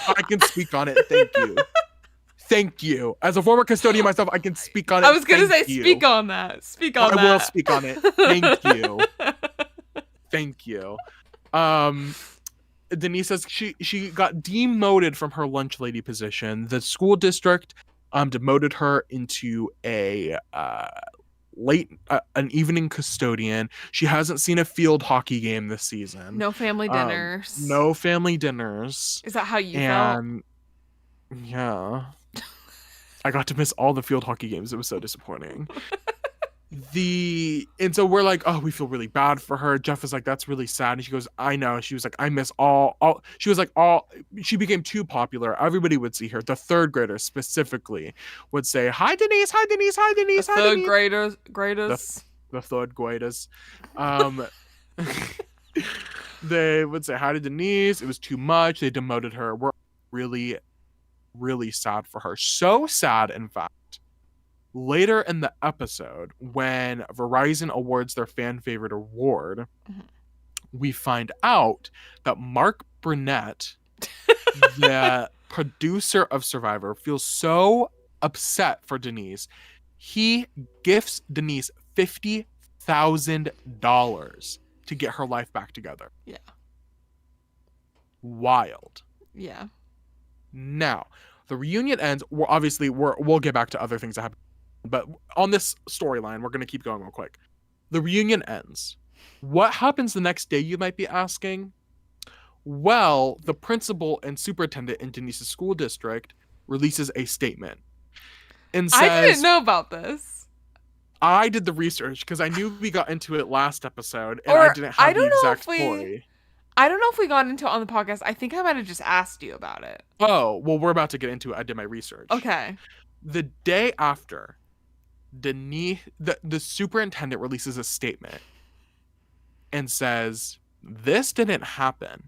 I can speak on it. Thank you. Thank you. As a former custodian myself, I can speak on it. I was going to say, speak on that. I will speak on it. Thank you. Thank you. Denise says she got demoted from her lunch lady position. The school district demoted her into an evening custodian. She hasn't seen a field hockey game this season. No family dinners. No family dinners. Is that how you felt? Yeah. I got to miss all the field hockey games. It was so disappointing. And so we're like, oh, we feel really bad for her. Jeff is like, that's really sad. And she goes, I know. She was like, I miss all. She was like, she became too popular. Everybody would see her. The third graders specifically would say, hi, Denise. Hi, Denise. Hi, Denise. The third graders. The third graders. They would say hi to Denise. It was too much. They demoted her. We're really, really sad for her. So sad, in fact, Later in the episode, when Verizon awards their fan favorite award, Mhm. we find out that Mark Burnett, the producer of Survivor, feels so upset for Denise. He gifts Denise $50,000 to get her life back together. Yeah. Wild. Yeah. Now, the reunion ends. We'll get back to other things that happen, but on this storyline, we're going to keep going real quick. The reunion ends. What happens the next day, you might be asking? Well, the principal and superintendent in Denise's school district releases a statement and I didn't says, know about this. I did the research because I knew we got into it last episode and Or I didn't have the exact story. I don't know if we got into it on the podcast. I think I might have just asked you about it. Oh, well, we're about to get into it. I did my research. Okay. The day after, the superintendent releases a statement and says, this didn't happen.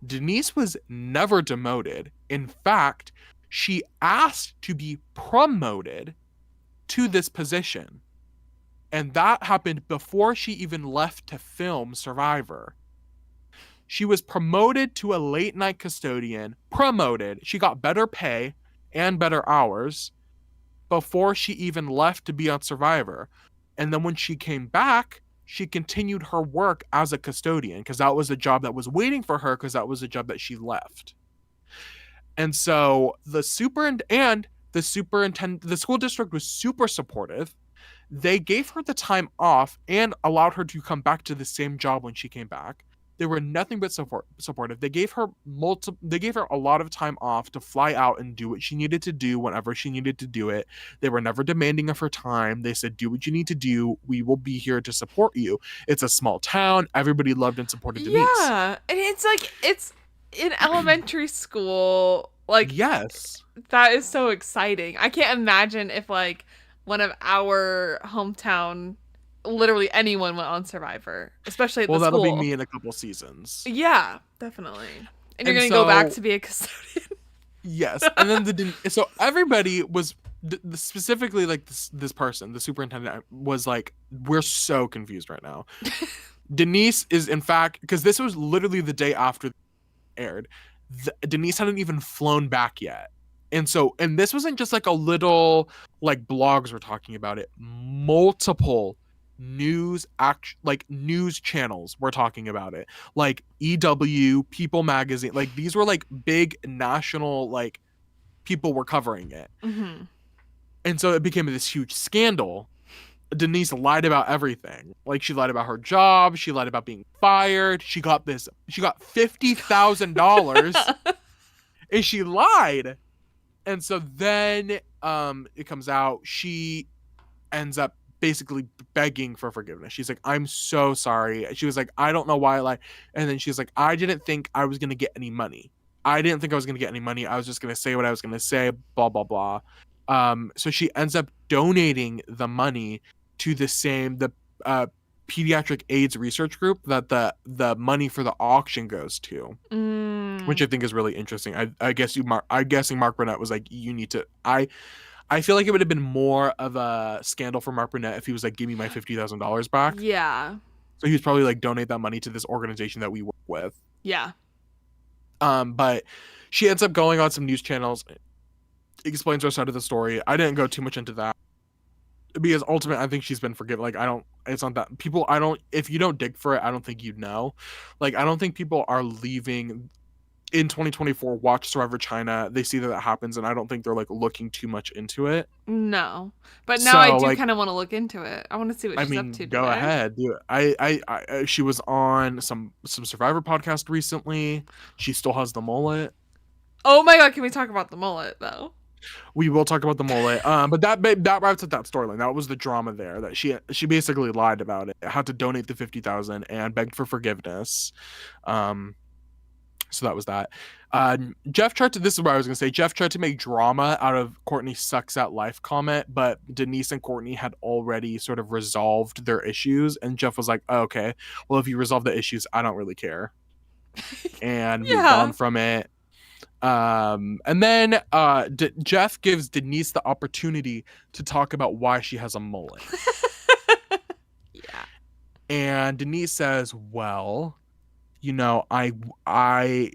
Denise was never demoted. In fact, she asked to be promoted to this position. And that happened before she even left to film Survivor. She was promoted to a late night custodian, promoted. She got better pay and better hours before she even left to be on Survivor. And then when she came back, she continued her work as a custodian because that was a job that was waiting for her because that was a job that she left. And so the superintendent, the school district was super supportive. They gave her the time off and allowed her to come back to the same job when she came back. They were nothing but supportive. They gave her a lot of time off to fly out and do what she needed to do whenever she needed to do it. They were never demanding of her time. They said, do what you need to do. We will be here to support you. It's a small town. Everybody loved and supported Denise. Yeah. And it's like, it's in elementary school. Like, yes. That is so exciting. I can't imagine if, like, one of our hometown, literally anyone went on Survivor, especially at the school. Well, that'll be me in a couple seasons. Yeah, definitely. And you're going to go back to be a custodian. Yes. And then so everybody was specifically like this person, the superintendent, was like, we're so confused right now. Denise is, in fact, because this was literally the day after it aired, Denise hadn't even flown back yet. And this wasn't just like a little, like, blogs were talking about it. Multiple news channels were talking about it. Like EW, People Magazine, like these were like big national, like, people were covering it. Mm-hmm. And so it became this huge scandal. Denise lied about everything. Like, she lied about her job, she lied about being fired, she got $50,000 and she lied. And so then it comes out, she ends up basically begging for forgiveness. She's like, I'm so sorry. She was like, I don't know why I lied. And then she's like, I didn't think I was going to get any money. I was just going to say what I was going to say, blah, blah, blah. So she ends up donating the money to the pediatric AIDS research group that the money for the auction goes to, which I think is really interesting. I'm guessing Mark Burnett was like, you need to. I feel like it would have been more of a scandal for Mark Burnett if he was like, give me my $50,000 back. Yeah. So he was probably like, donate that money to this organization that we work with. Yeah. But she ends up going on some news channels, explains her side of the story. I didn't go too much into that because ultimately I think she's been forgiven. Like, it's not that people, if you don't dig for it, I don't think you'd know. Like, I don't think people are leaving in 2024, watch Survivor China. They see that happens, and I don't think they're like looking too much into it. No, but now I do kind of want to look into it. I want to see what she's up to. Go ahead, do it. She was on some Survivor podcast recently. She still has the mullet. Oh my god, can we talk about the mullet though? We will talk about the mullet. But that wraps up that storyline. That was the drama there. That she basically lied about it. Had to donate the $50,000 and begged for forgiveness. So that was that. This is what I was going to say. Jeff tried to make drama out of Courtney sucks at life comment, but Denise and Courtney had already sort of resolved their issues. And Jeff was like, oh, okay, well, if you resolve the issues, I don't really care. And moved on from it. And then Jeff gives Denise the opportunity to talk about why she has a mullet. Yeah. And Denise says, well, I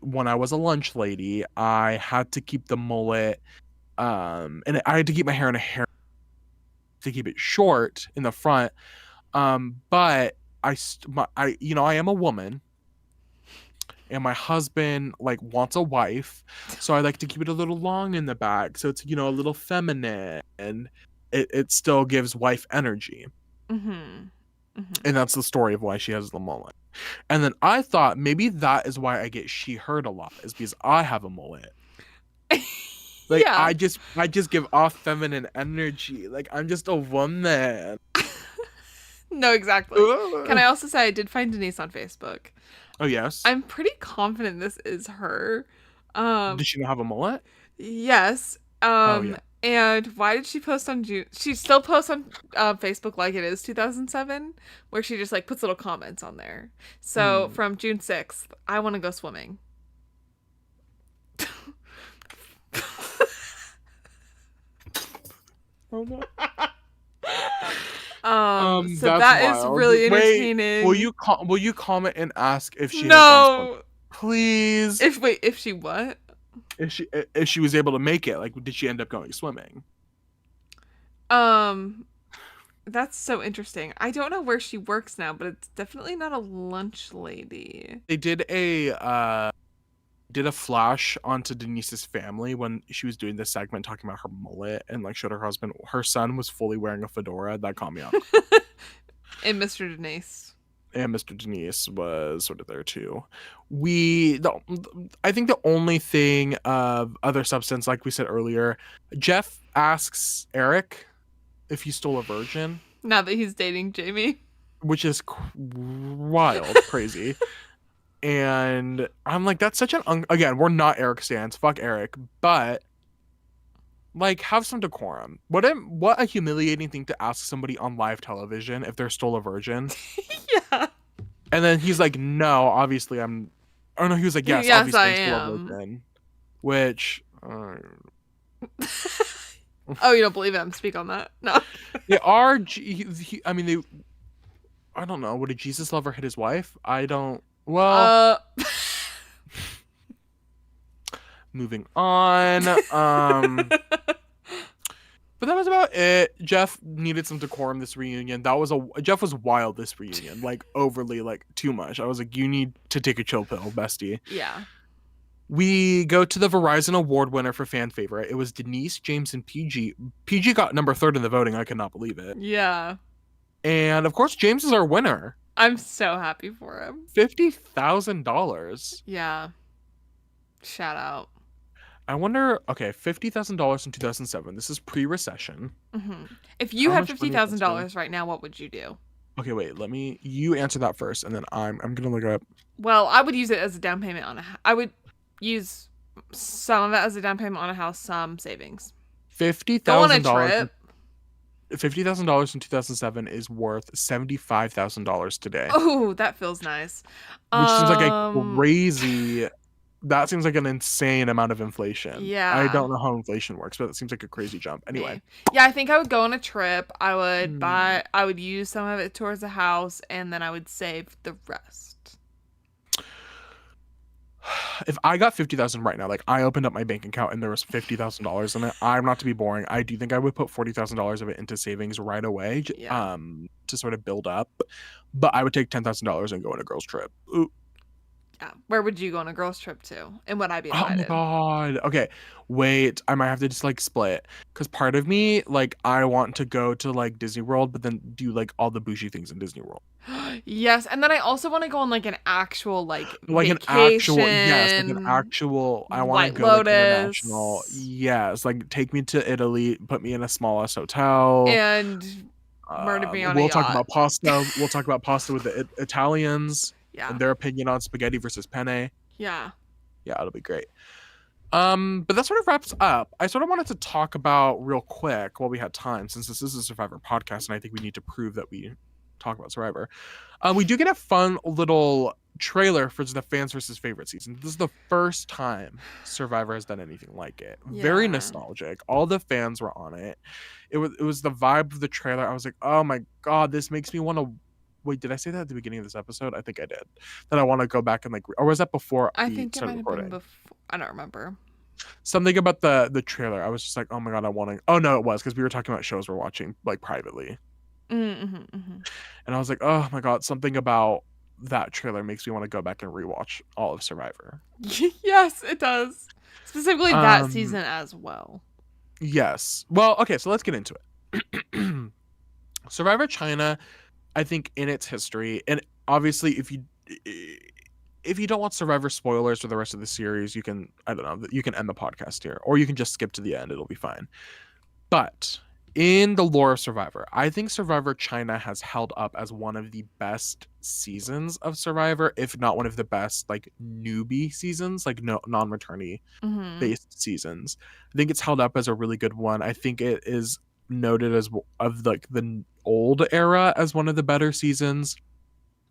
when I was a lunch lady, I had to keep the mullet, and I had to keep my hair in a hair to keep it short in the front. But I am a woman, and my husband like wants a wife, so I like to keep it a little long in the back, so it's a little feminine, and it still gives wife energy. Mm-hmm. Mm-hmm. And that's the story of why she has the mullet. And then I thought maybe that is why I get she heard a lot, is because I have a mullet. Like Yeah. I just give off feminine energy. Like I'm just a woman. No, exactly. Can I also say I did find Denise on Facebook? Oh yes. I'm pretty confident this is her. Did she not have a mullet? Yes. Oh yeah. And why did she post on June? She still posts on Facebook like it is 2007, where she just like puts little comments on there. So from June 6th, I want to go swimming. Oh no. So that is really entertaining. Wait, will you comment and ask if she has No. swimming? Please. If she what? If she was able to make it, like did she end up going swimming? That's so interesting. I don't know where she works now, but it's definitely not a lunch lady. They did a flash onto Denise's family when she was doing this segment talking about her mullet, and like showed her son was fully wearing a fedora. That caught me up. And Mr. Denise. And Mr. Denise was sort of there too. I think the only thing of other substance, like we said earlier, Jeff asks Eric if he's still a virgin. Now that he's dating Jamie. Which is wild, crazy. And I'm like, that's such an again, we're not Eric stans, fuck Eric, but like have some decorum. What a humiliating thing to ask somebody on live television if they're still a virgin. Yeah. And then he's like, no, obviously I'm. Oh no, he was like, yes, obviously I'm still a virgin. Which. Oh, you don't believe him? Speak on that. No. They are. I mean, they. I don't know. Would a Jesus lover hit his wife? I don't. Well. Moving on. But that was about it. Jeff needed some decorum this reunion. Jeff was wild this reunion, like overly, like too much. I was like, you need to take a chill pill, bestie. Yeah. We go to the Verizon Award winner for fan favorite. It was Denise, James, and PG. PG got number 3 in the voting. I could not believe it. Yeah. And of course, James is our winner. I'm so happy for him. $50,000. Yeah. Shout out. I wonder, okay, $50,000 in 2007. This is pre-recession. Mm-hmm. If you had $50,000 right now, what would you do? Okay, wait, you answer that first, and then I'm going to look it up. Well, I would use it as a down payment on I would use some of it as a down payment on a house, some savings. $50,000. Go on a trip. $50,000 in 2007 is worth $75,000 today. Oh, that feels nice. Which seems like a crazy. That seems like an insane amount of inflation. Yeah. I don't know how inflation works, but it seems like a crazy jump. Anyway. Yeah, I think I would go on a trip. I would use some of it towards a house, and then I would save the rest. If I got $50,000 right now, like I opened up my bank account and there was $50,000 in it, I'm not to be boring. I do think I would put $40,000 of it into savings right away, to sort of build up. But I would take $10,000 and go on a girls' trip. Ooh. Yeah. Where would you go on a girls' trip to? And would I be invited? Oh my god. Okay. Wait, I might have to just like split. Because part of me, like, I want to go to like Disney World, but then do like all the bougie things in Disney World. Yes, and then I also want to go on like an actual like an actual I want to go like international. Yes, like take me to Italy, put me in a smallest hotel, and murder me on a yacht. Talk about pasta. We'll talk about pasta with the Italians. Yeah. And their opinion on spaghetti versus penne. Yeah. Yeah, it'll be great. But that sort of wraps up. I sort of wanted to talk about real quick while we had time, since this is a Survivor podcast, and I think we need to prove that we talk about Survivor. We do get a fun little trailer for the fans versus favorite season. This is the first time Survivor has done anything like it. Very Yeah. nostalgic. All the fans were on it. It was the vibe of the trailer. I was like, oh my god, this makes me want to. Wait, did I say that at the beginning of this episode? I think I did. That I want to go back and or was that before I we think it might started have been recording? before. I don't remember. Something about the trailer. I was just like, oh my god, I want to. Oh no, it was because we were talking about shows we're watching like privately, Mm-hmm. and I was like, oh my god, something about that trailer makes me want to go back and rewatch all of Survivor. Yes, it does. Specifically that Um, season as well. Yes. Well, okay, so let's get into it. Survivor China, I think in its history, and obviously if you don't want Survivor spoilers for the rest of the series, you can, I don't know, you can end the podcast here, or you can just skip to the end, it'll be fine. But in the lore of Survivor, I think Survivor China has held up as one of the best seasons of Survivor, if not one of the best like newbie seasons, like no non-returnee Mm-hmm. based seasons. I think it's held up as a really good one. I think it is noted as of like the old era as one of the better seasons,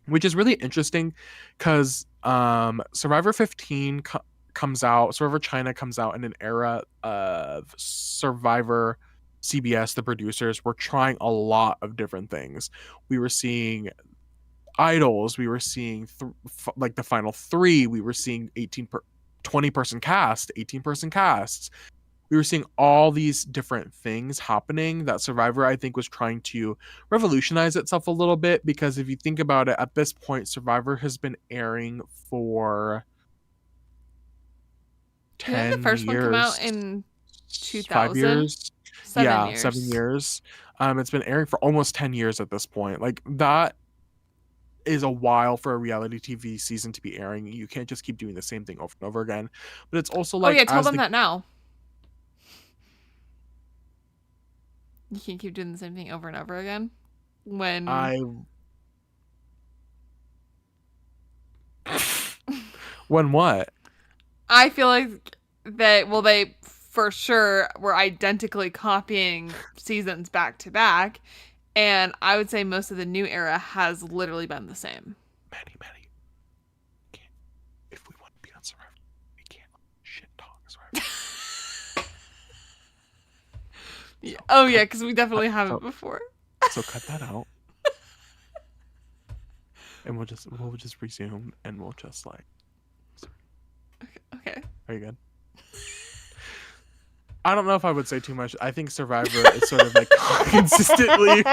which is really interesting because Survivor 15 comes out, Survivor China comes out in an era of Survivor CBS, the producers were trying a lot of different things. We were seeing idols, we were seeing like the final three, we were seeing 20 person cast, 18 person casts. We were seeing all these different things happening that Survivor, I think, was trying to revolutionize itself a little bit. Because if you think about it, at this point, Survivor has been airing for Didn't the 10 first one come out years, in 5 2000? years. 7 years. 7 years. It's been airing for almost 10 years at this point. Like, that is a while for a reality TV season to be airing. You can't just keep doing the same thing over and over again. But it's also like, oh yeah, tell them that now. You can't keep doing the same thing over and over again. When when what? I feel like they for sure were identically copying seasons back to back, and I would say most of the new era has literally been the same. Manny, if we want to be on Survivor, we can't shit talk Survivor. Yeah. Oh yeah, because we definitely haven't before. So cut that out, and we'll just resume, and we'll just like. Okay. Are you good? I don't know if I would say too much. I think Survivor is sort of like consistently.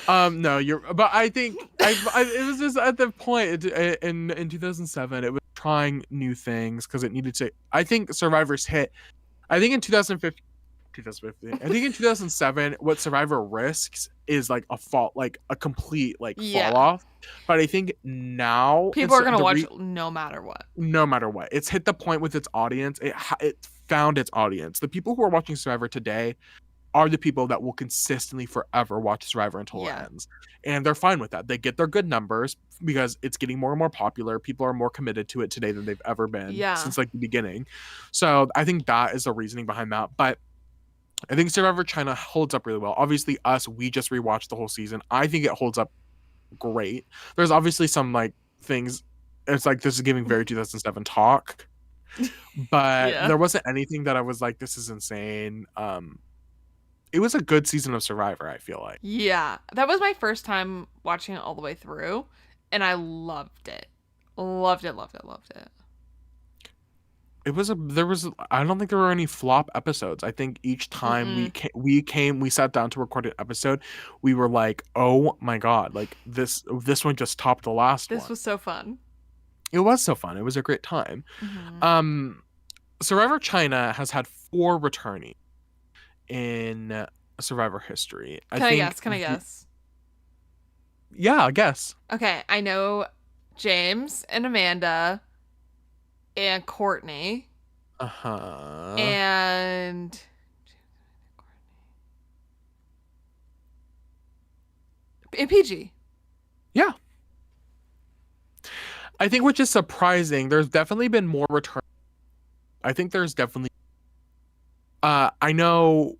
No, but I think it was just at the point in 2007, it was trying new things because it needed to. I think Survivor's hit. I think in 2015, I think in 2007, what Survivor risks is like a complete fall off. But I think now people are gonna watch no matter what. No matter what, it's hit the point with its audience. It found its audience. The people who are watching Survivor today are the people that will consistently forever watch Survivor until it ends. And they're fine with that. They get their good numbers because it's getting more and more popular. People are more committed to it today than they've ever been since like the beginning. So I think that is the reasoning behind that. But I think Survivor China holds up really well. Obviously, we just rewatched the whole season. I think it holds up great. There's obviously some like things. It's like this is giving very 2007 talk. But there wasn't anything that I was like, this is insane. It was a good season of Survivor, I feel like. Yeah. That was my first time watching it all the way through, and I loved it. Loved it. I don't think there were any flop episodes. I think each time we sat down to record an episode, we were like, oh my god, like this one just topped the last one. This was so fun. It was so fun. It was a great time. Survivor China has had 4 returnees in Survivor history. Can I guess? Yeah, I guess. Okay, I know James and Amanda and Courtney. And PG. Yeah. I think which is surprising, there's definitely been more return. I think there's definitely I know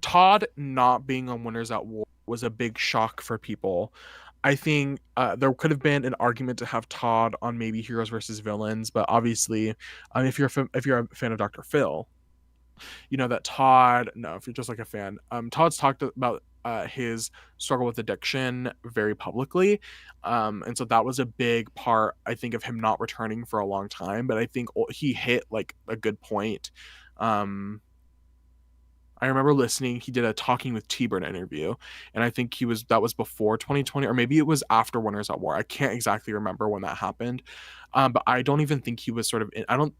Todd not being on Winners at War was a big shock for people. I think there could have been an argument to have Todd on maybe heroes versus villains, but obviously, if you're a fan of Dr. Phil, you know that Todd. No, if you're just like a fan, Todd's talked about his struggle with addiction very publicly, and so that was a big part, I think, of him not returning for a long time. But I think he hit like a good point. Um, I remember listening. He did a Talking with T-Bird interview, and I think that was before 2020, or maybe it was after Winners at War. I can't exactly remember when that happened, but I don't even think he was sort of. I don't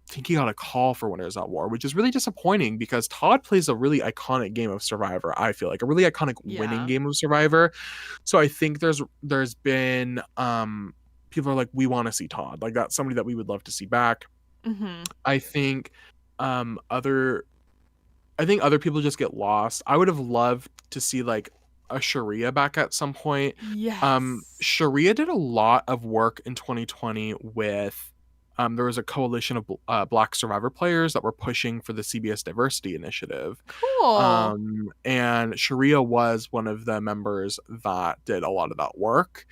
think he got a call for Winners at War, which is really disappointing because Todd plays a really iconic game of Survivor. I feel like a really iconic winning Yeah. game of Survivor. So I think there's been people are like, we want to see Todd, like that's somebody that we would love to see back. Mm-hmm. I think other other people just get lost. I would have loved to see like a Sharia back at some point. Yes. Sharia did a lot of work in 2020 with there was a coalition of Black Survivor players that were pushing for the CBS Diversity Initiative. Cool. And Sharia was one of the members that did a lot of that work.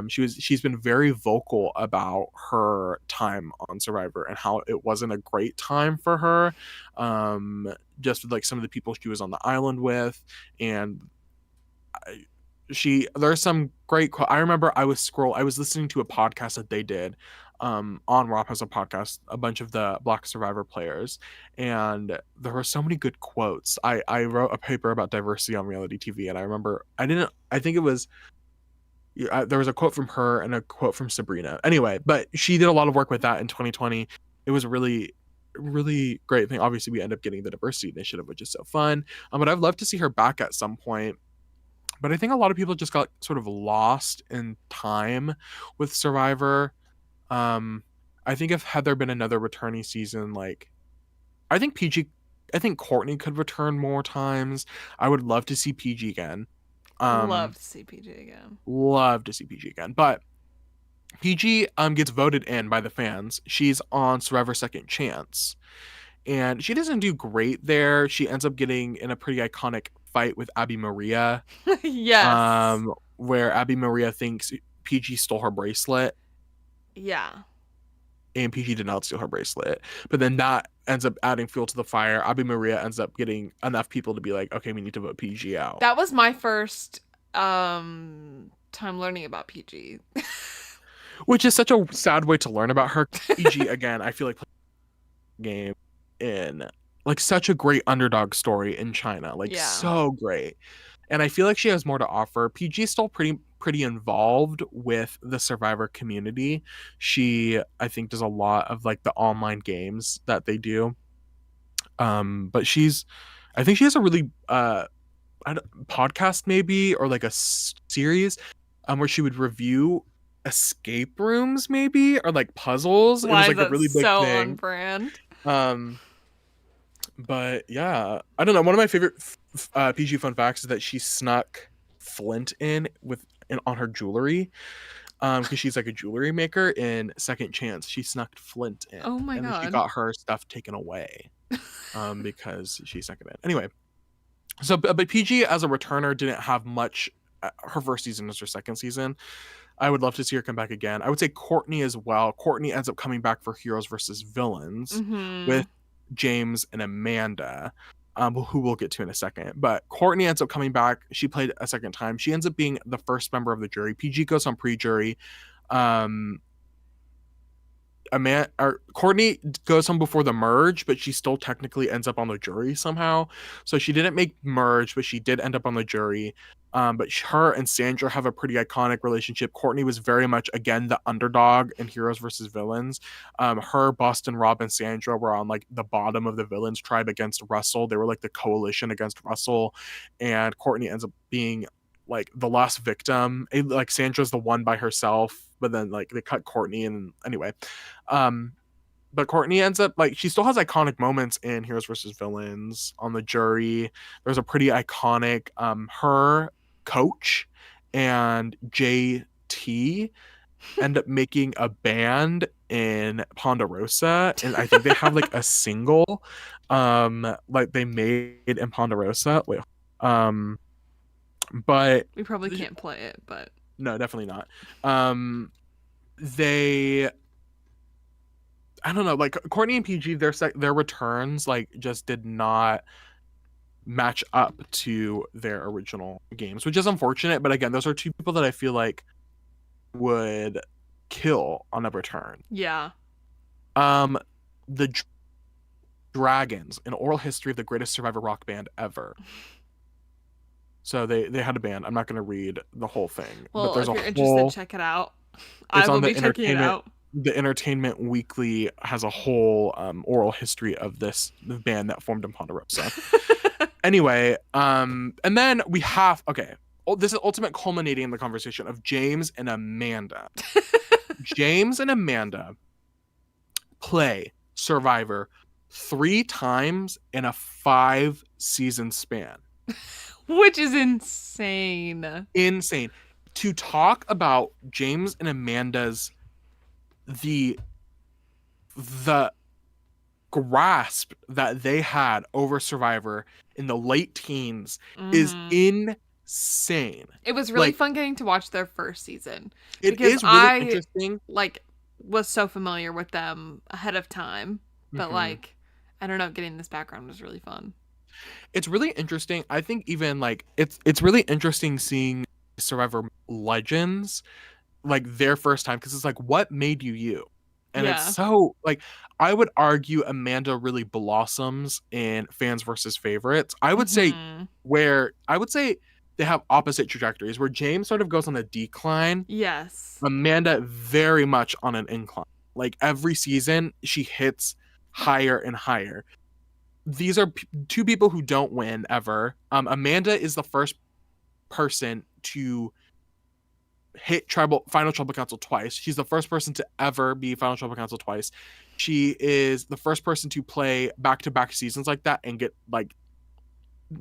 She's been very vocal about her time on Survivor and how it wasn't a great time for her. Just with like some of the people she was on the island with, and there's some great I remember I was listening to a podcast that they did on Rob has a podcast, a bunch of the Black Survivor players, and there were so many good quotes. I wrote a paper about diversity on reality TV, and I remember I think it was there was a quote from her and a quote from Sabrina. Anyway, but she did a lot of work with that in 2020. It was a really great thing. Obviously, we end up getting the diversity initiative, which is so fun. But I'd love to see her back at some point. But I think a lot of people just got sort of lost in time with Survivor. Um, I think if had there been another returning season, like I think PG, I think Courtney could return more times. I would love to see PG again. Love Um, to see PG again. love to see PG again. But PG gets voted in by the fans. She's on Survivor Second Chance, and she doesn't do great there. She ends up getting in a pretty iconic fight with Abby Maria, Yes. where Abby Maria thinks PG stole her bracelet, Yeah. and PG did not steal her bracelet. But then that ends up adding fuel to the fire. Abby Maria ends up getting enough people to be like, okay, we need to vote PG out. That was my first time learning about PG. Which is such a sad way to learn about her. PG, again, I feel like game in like such a great underdog story in China. Like Yeah. so great. And I feel like she has more to offer. PG is still pretty involved with the Survivor community. She I think does a lot of like the online games that they do. But I think she has a really podcast maybe, or like a series where she would review escape rooms maybe, or like puzzles. It was Why is like a that really big so on thing. brand? Um but yeah, I don't know. One of my favorite PG fun facts is that she snuck Flint on her jewelry, because she's like a jewelry maker in Second Chance. She snuck Flint in, Oh my and then she god. got her stuff taken away, because she snuck it in. Anyway, so but PG as a returner didn't have much. Her first season is her second season. I would love to see her come back again. I would say Courtney as well. Courtney ends up coming back for Heroes versus Villains Mm-hmm. with James and Amanda, who we'll get to in a second. But Courtney ends up coming back. She played a second time. She ends up being the first member of the jury. PG goes on pre-jury. Um, Courtney goes home before the merge, but she still technically ends up on the jury somehow. So she didn't make merge, but she did end up on the jury. But her and Sandra have a pretty iconic relationship. Courtney was very much again the underdog in Heroes versus Villains. Her, Boston Rob, and Sandra were on like the bottom of the villains tribe against Russell. They were like the coalition against Russell, and Courtney ends up being like the last victim. Like Sandra's the one by herself, but then like they cut Courtney, and anyway, um, but Courtney ends up like she still has iconic moments in Heroes versus Villains on the jury. There's a pretty iconic her coach and JT end up making a band in Ponderosa, and I think they have like a single like they made in Ponderosa. Wait, um But We probably can't play it, but no, definitely not. They, I don't know, like Courtney and PG, their returns like just did not match up to their original games, which is unfortunate. But again, those are two people that I feel like would kill on a return. yeah. The Dragons, an oral history of the greatest survivor rock band ever. So they had a band. I'm not going to read the whole thing, but Well, there's if a you're whole. interested, check it out. I It's will on be the checking it entertainment. out. The Entertainment Weekly has a whole oral history of this band that formed in Ponderosa. Anyway, and then we have this is ultimate culminating in the conversation of James and Amanda. James and Amanda play Survivor 3 times in a 5-season span. Which is insane. Insane. To talk about James and Amanda's the grasp that they had over Survivor in the late teens is insane. It was really fun getting to watch their first season. It is really interesting. Like, was so familiar with them ahead of time, but like, I don't know, getting this background was really fun. It's really interesting. I think even like it's really interesting seeing Survivor Legends like their first time, because it's like, what made you? And it's so like, I would argue Amanda really blossoms in Fans versus Favorites. I would say they have opposite trajectories, where James sort of goes on a decline. Yes. Amanda very much on an incline. Like every season she hits higher and higher. These are two people who don't win ever. Amanda is the first person to hit final tribal council twice. She's the first person to ever be final tribal council twice. She is the first person to play back-to-back seasons like that and get like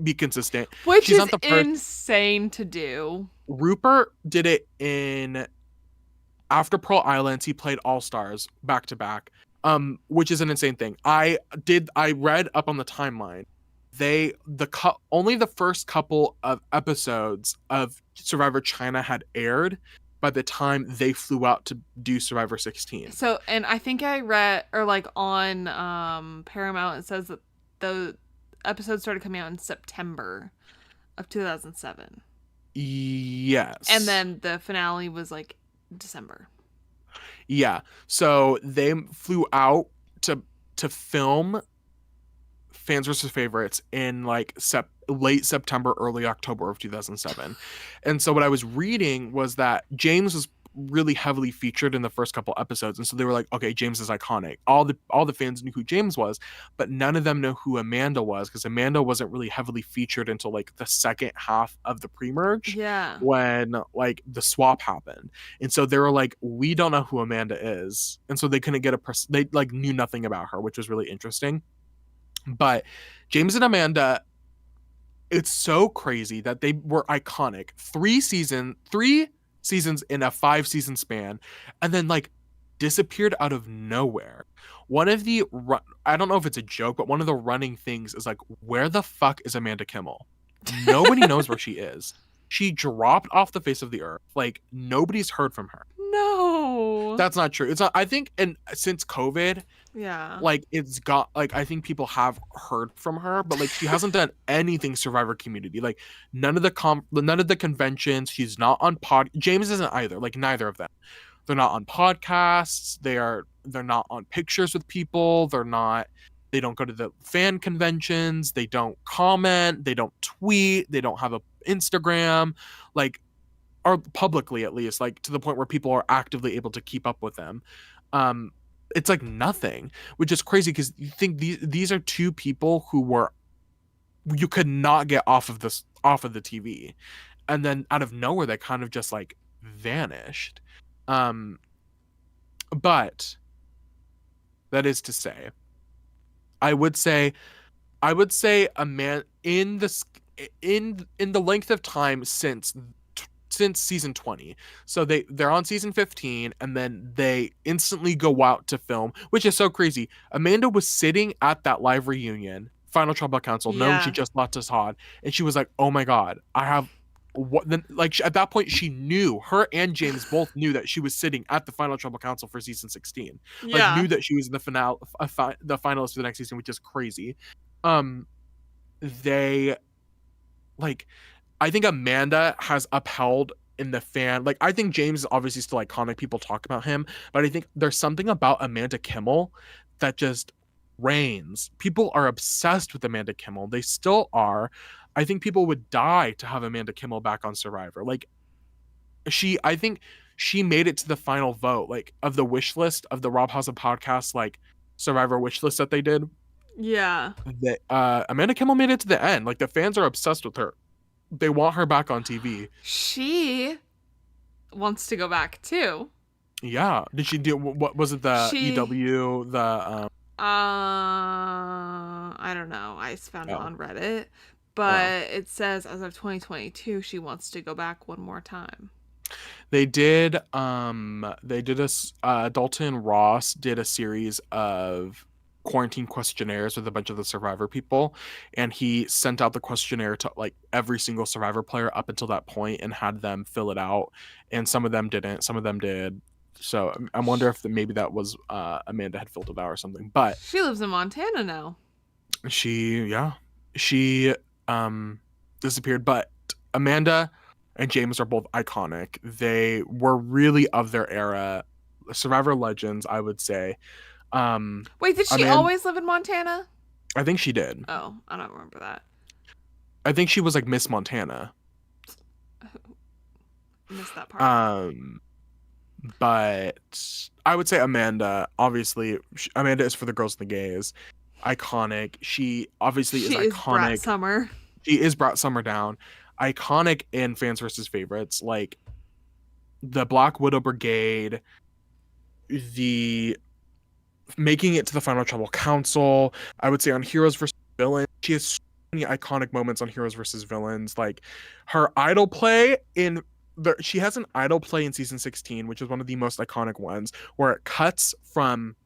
be consistent. Which is insane to do. Rupert did it in after Pearl Islands. He played All Stars back-to-back, which is an insane thing. I read up on the timeline. Only the first couple of episodes of Survivor China had aired by the time they flew out to do Survivor 16. So, and I think I read, or like on Paramount, it says that the episodes started coming out in September of 2007. Yes. And then the finale was like December. Yeah. So they flew out to film Fans versus Favorites in like late September, early October of 2007. And so what I was reading was that James was really heavily featured in the first couple episodes, and so they were like, okay, James is iconic. All the fans knew who James was, but none of them know who Amanda was, because Amanda wasn't really heavily featured until like the second half of the pre-merge, when like the swap happened. And so they were like, we don't know who Amanda is, and so they couldn't get they like knew nothing about her, which was really interesting. But James and Amanda, it's so crazy that they were iconic. 3 seasons in a 5-season span, and then like disappeared out of nowhere. One of the I don't know if it's a joke, but one of the running things is like, where the fuck is Amanda Kimmel? Nobody knows where she is. She dropped off the face of the earth. Like, nobody's heard from her. No, that's not true. It's not. I think, and since COVID, like it's got like, I think people have heard from her, but like she hasn't done anything Survivor community. Like none of the conventions. She's not on James isn't either. Like neither of them. They're not on podcasts. They're not on pictures with people. They don't go to the fan conventions. They don't comment. They don't tweet. They don't have a Instagram. Like, or publicly at least, like to the point where people are actively able to keep up with them. It's like nothing, which is crazy, because you think these are two people who you could not get off of the TV, and then out of nowhere they kind of just like vanished. But that is to say, I would say a man in the length of time since season 20. So they're on season 15, and then they instantly go out to film, which is so crazy. Amanda was sitting at that live reunion, Final Tribal Council, knowing she just lost to Todd, and she was like, oh my god, I have what then, like at that point she knew, her and James both knew that she was sitting at the final tribal council for season 16. Like Yeah. knew that she was in the finale, the finalist for the next season, which is crazy. Um, they like I think Amanda has upheld in the fan. Like I think James is obviously still iconic. People talk about him, but I think there's something about Amanda Kimmel that just reigns. People are obsessed with Amanda Kimmel. They still are. I think people would die to have Amanda Kimmel back on Survivor. Like I think she made it to the final vote, like of the wish list of the Rob House of Podcasts, like Survivor wish list that they did. Yeah. That Amanda Kimmel made it to the end. Like the fans are obsessed with her. They want her back on TV. She wants to go back too. Yeah. Did she do what was it, the EW, the I don't know. I just found it on Reddit. But it says as of 2022 she wants to go back one more time. They did Dalton Ross did a series of quarantine questionnaires with a bunch of the Survivor people, and he sent out the questionnaire to like every single Survivor player up until that point and had them fill it out, and some of them didn't, some of them did. So I wonder if maybe that was Amanda had filled it out or something. But she lives in Montana now. She disappeared, but Amanda and James are both iconic. They were really of their era, Survivor legends, I would say. Wait, did she always live in Montana? I think she did. Oh, I don't remember that. I think she was like Miss Montana. Missed that part. But I would say Amanda. Obviously, Amanda is for the girls and the gays. Iconic. She obviously is iconic. Brat Summer. She is brought Summer down. Iconic in fans versus favorites, like the Black Widow Brigade, the making it to the final tribal council. I would say on Heroes versus Villains, she has so many iconic moments on Heroes versus Villains. Like her idol play she has an idol play in season 16, which is one of the most iconic ones, where it cuts from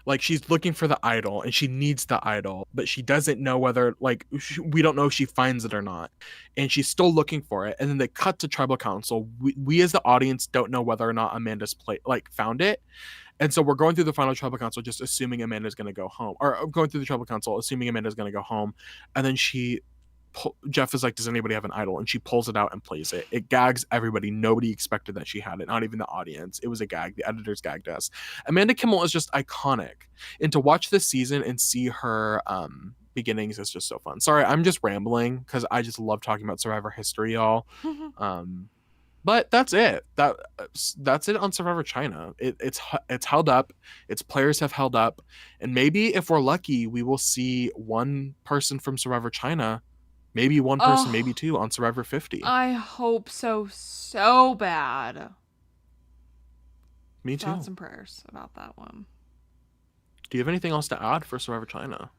like she's looking for the idol and she needs the idol, but she doesn't know whether we don't know if she finds it or not, and she's still looking for it. And then they cut to tribal council. We as the audience don't know whether or not Amanda's found it, and so we're going through the final tribal council just assuming Amanda's going to go home, or going through the tribal council assuming Amanda's going to go home, and then Jeff is like, does anybody have an idol? And she pulls it out and plays it. It gags everybody. Nobody expected that she had it, not even the audience. It was a gag. The editors gagged us. Amanda Kimmel is just iconic. And to watch this season and see her beginnings is just so fun. Sorry, I'm just rambling because I just love talking about Survivor history, y'all. But that's it. That's it on Survivor China. It's held up. Its players have held up. And maybe if we're lucky, we will see one person from Survivor China, maybe one person, maybe two on Survivor 50. I hope so bad. Me too. Thoughts and prayers about that one. Do you have anything else to add for Survivor China?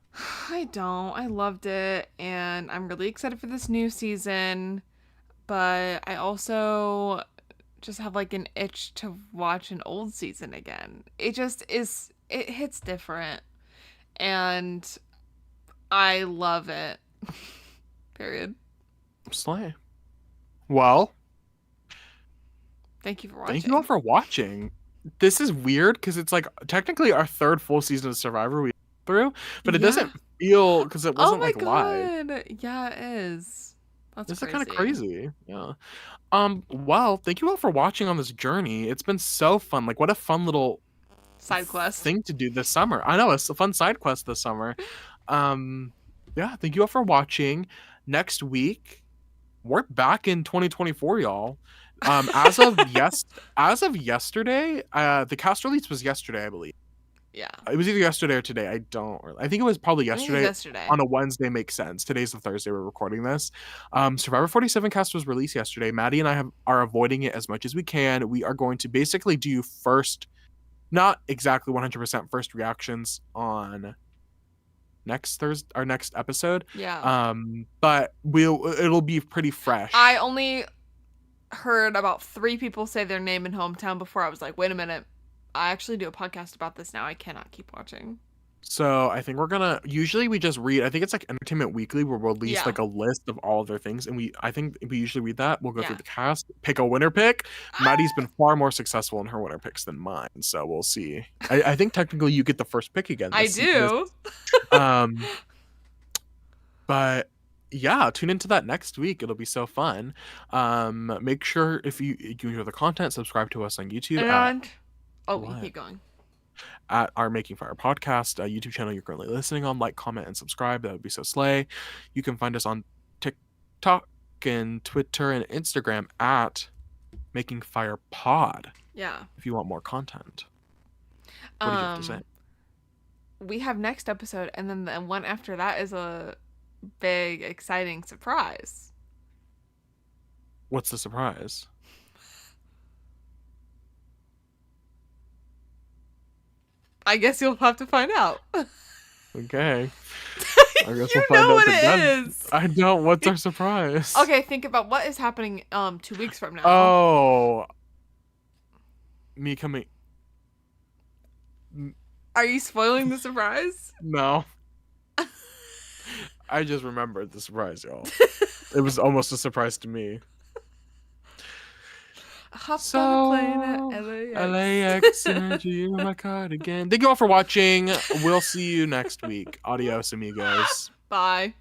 I don't. I loved it, and I'm really excited for this new season, but I also just have like an itch to watch an old season again. It hits different, and I love it. Period. Slay. Well, thank you for watching. Thank you all for watching. This is weird because it's like technically our third full season of Survivor we through, but it doesn't feel, because it wasn't live. Yeah, it is. This is kind of crazy. Yeah. Well, thank you all for watching on this journey. It's been so fun. Like, what a fun little side quest thing to do this summer. I know, it's a fun side quest this summer. Yeah, thank you all for watching. Next week, we're back in 2024, y'all. As of yesterday, the cast release was yesterday, I believe. Yeah. It was either yesterday or today. I think it was probably yesterday. On a Wednesday makes sense. Today's the Thursday we're recording this. Survivor 47 cast was released yesterday. Maddie and I are avoiding it as much as we can. We are going to basically do not exactly 100% first reactions on next Thursday, our next episode. Yeah. But it'll be pretty fresh. I only heard about 3 people say their name and hometown before I was like, wait a minute, I actually do a podcast about this now. I cannot keep watching. So I think we're gonna usually we just read. I think it's like Entertainment Weekly where we'll release Yeah. like a list of all of their things, and I think we usually read that. We'll go through Yeah. the cast, pick a winner pick. Maddie's been far more successful in her winner picks than mine, so we'll see. I think technically you get the first pick again. I do. Um, but yeah, tune into that next week. It'll be so fun. Make sure if you enjoy the content, subscribe to us on YouTube And you what? keep going. At our Making Fire podcast YouTube channel you're currently listening on. Like, comment, and subscribe. That would be so slay. You can find us on TikTok and Twitter and Instagram at Making Fire Pod. Yeah. If you want more content. What do you have to say? We have next episode, and then the one after that is a big, exciting surprise. What's the surprise? I guess you'll have to find out. Okay. I guess You we'll find know out what together. it is. I don't. What's our surprise? Okay, think about what is happening 2 weeks from now. Oh. Me coming. Are you spoiling the surprise? No. I just remembered the surprise, y'all. It was almost a surprise to me. Hop on a plane at LAX energy in my cardigan. Thank you all for watching. We'll see you next week. Adios, amigos. Bye.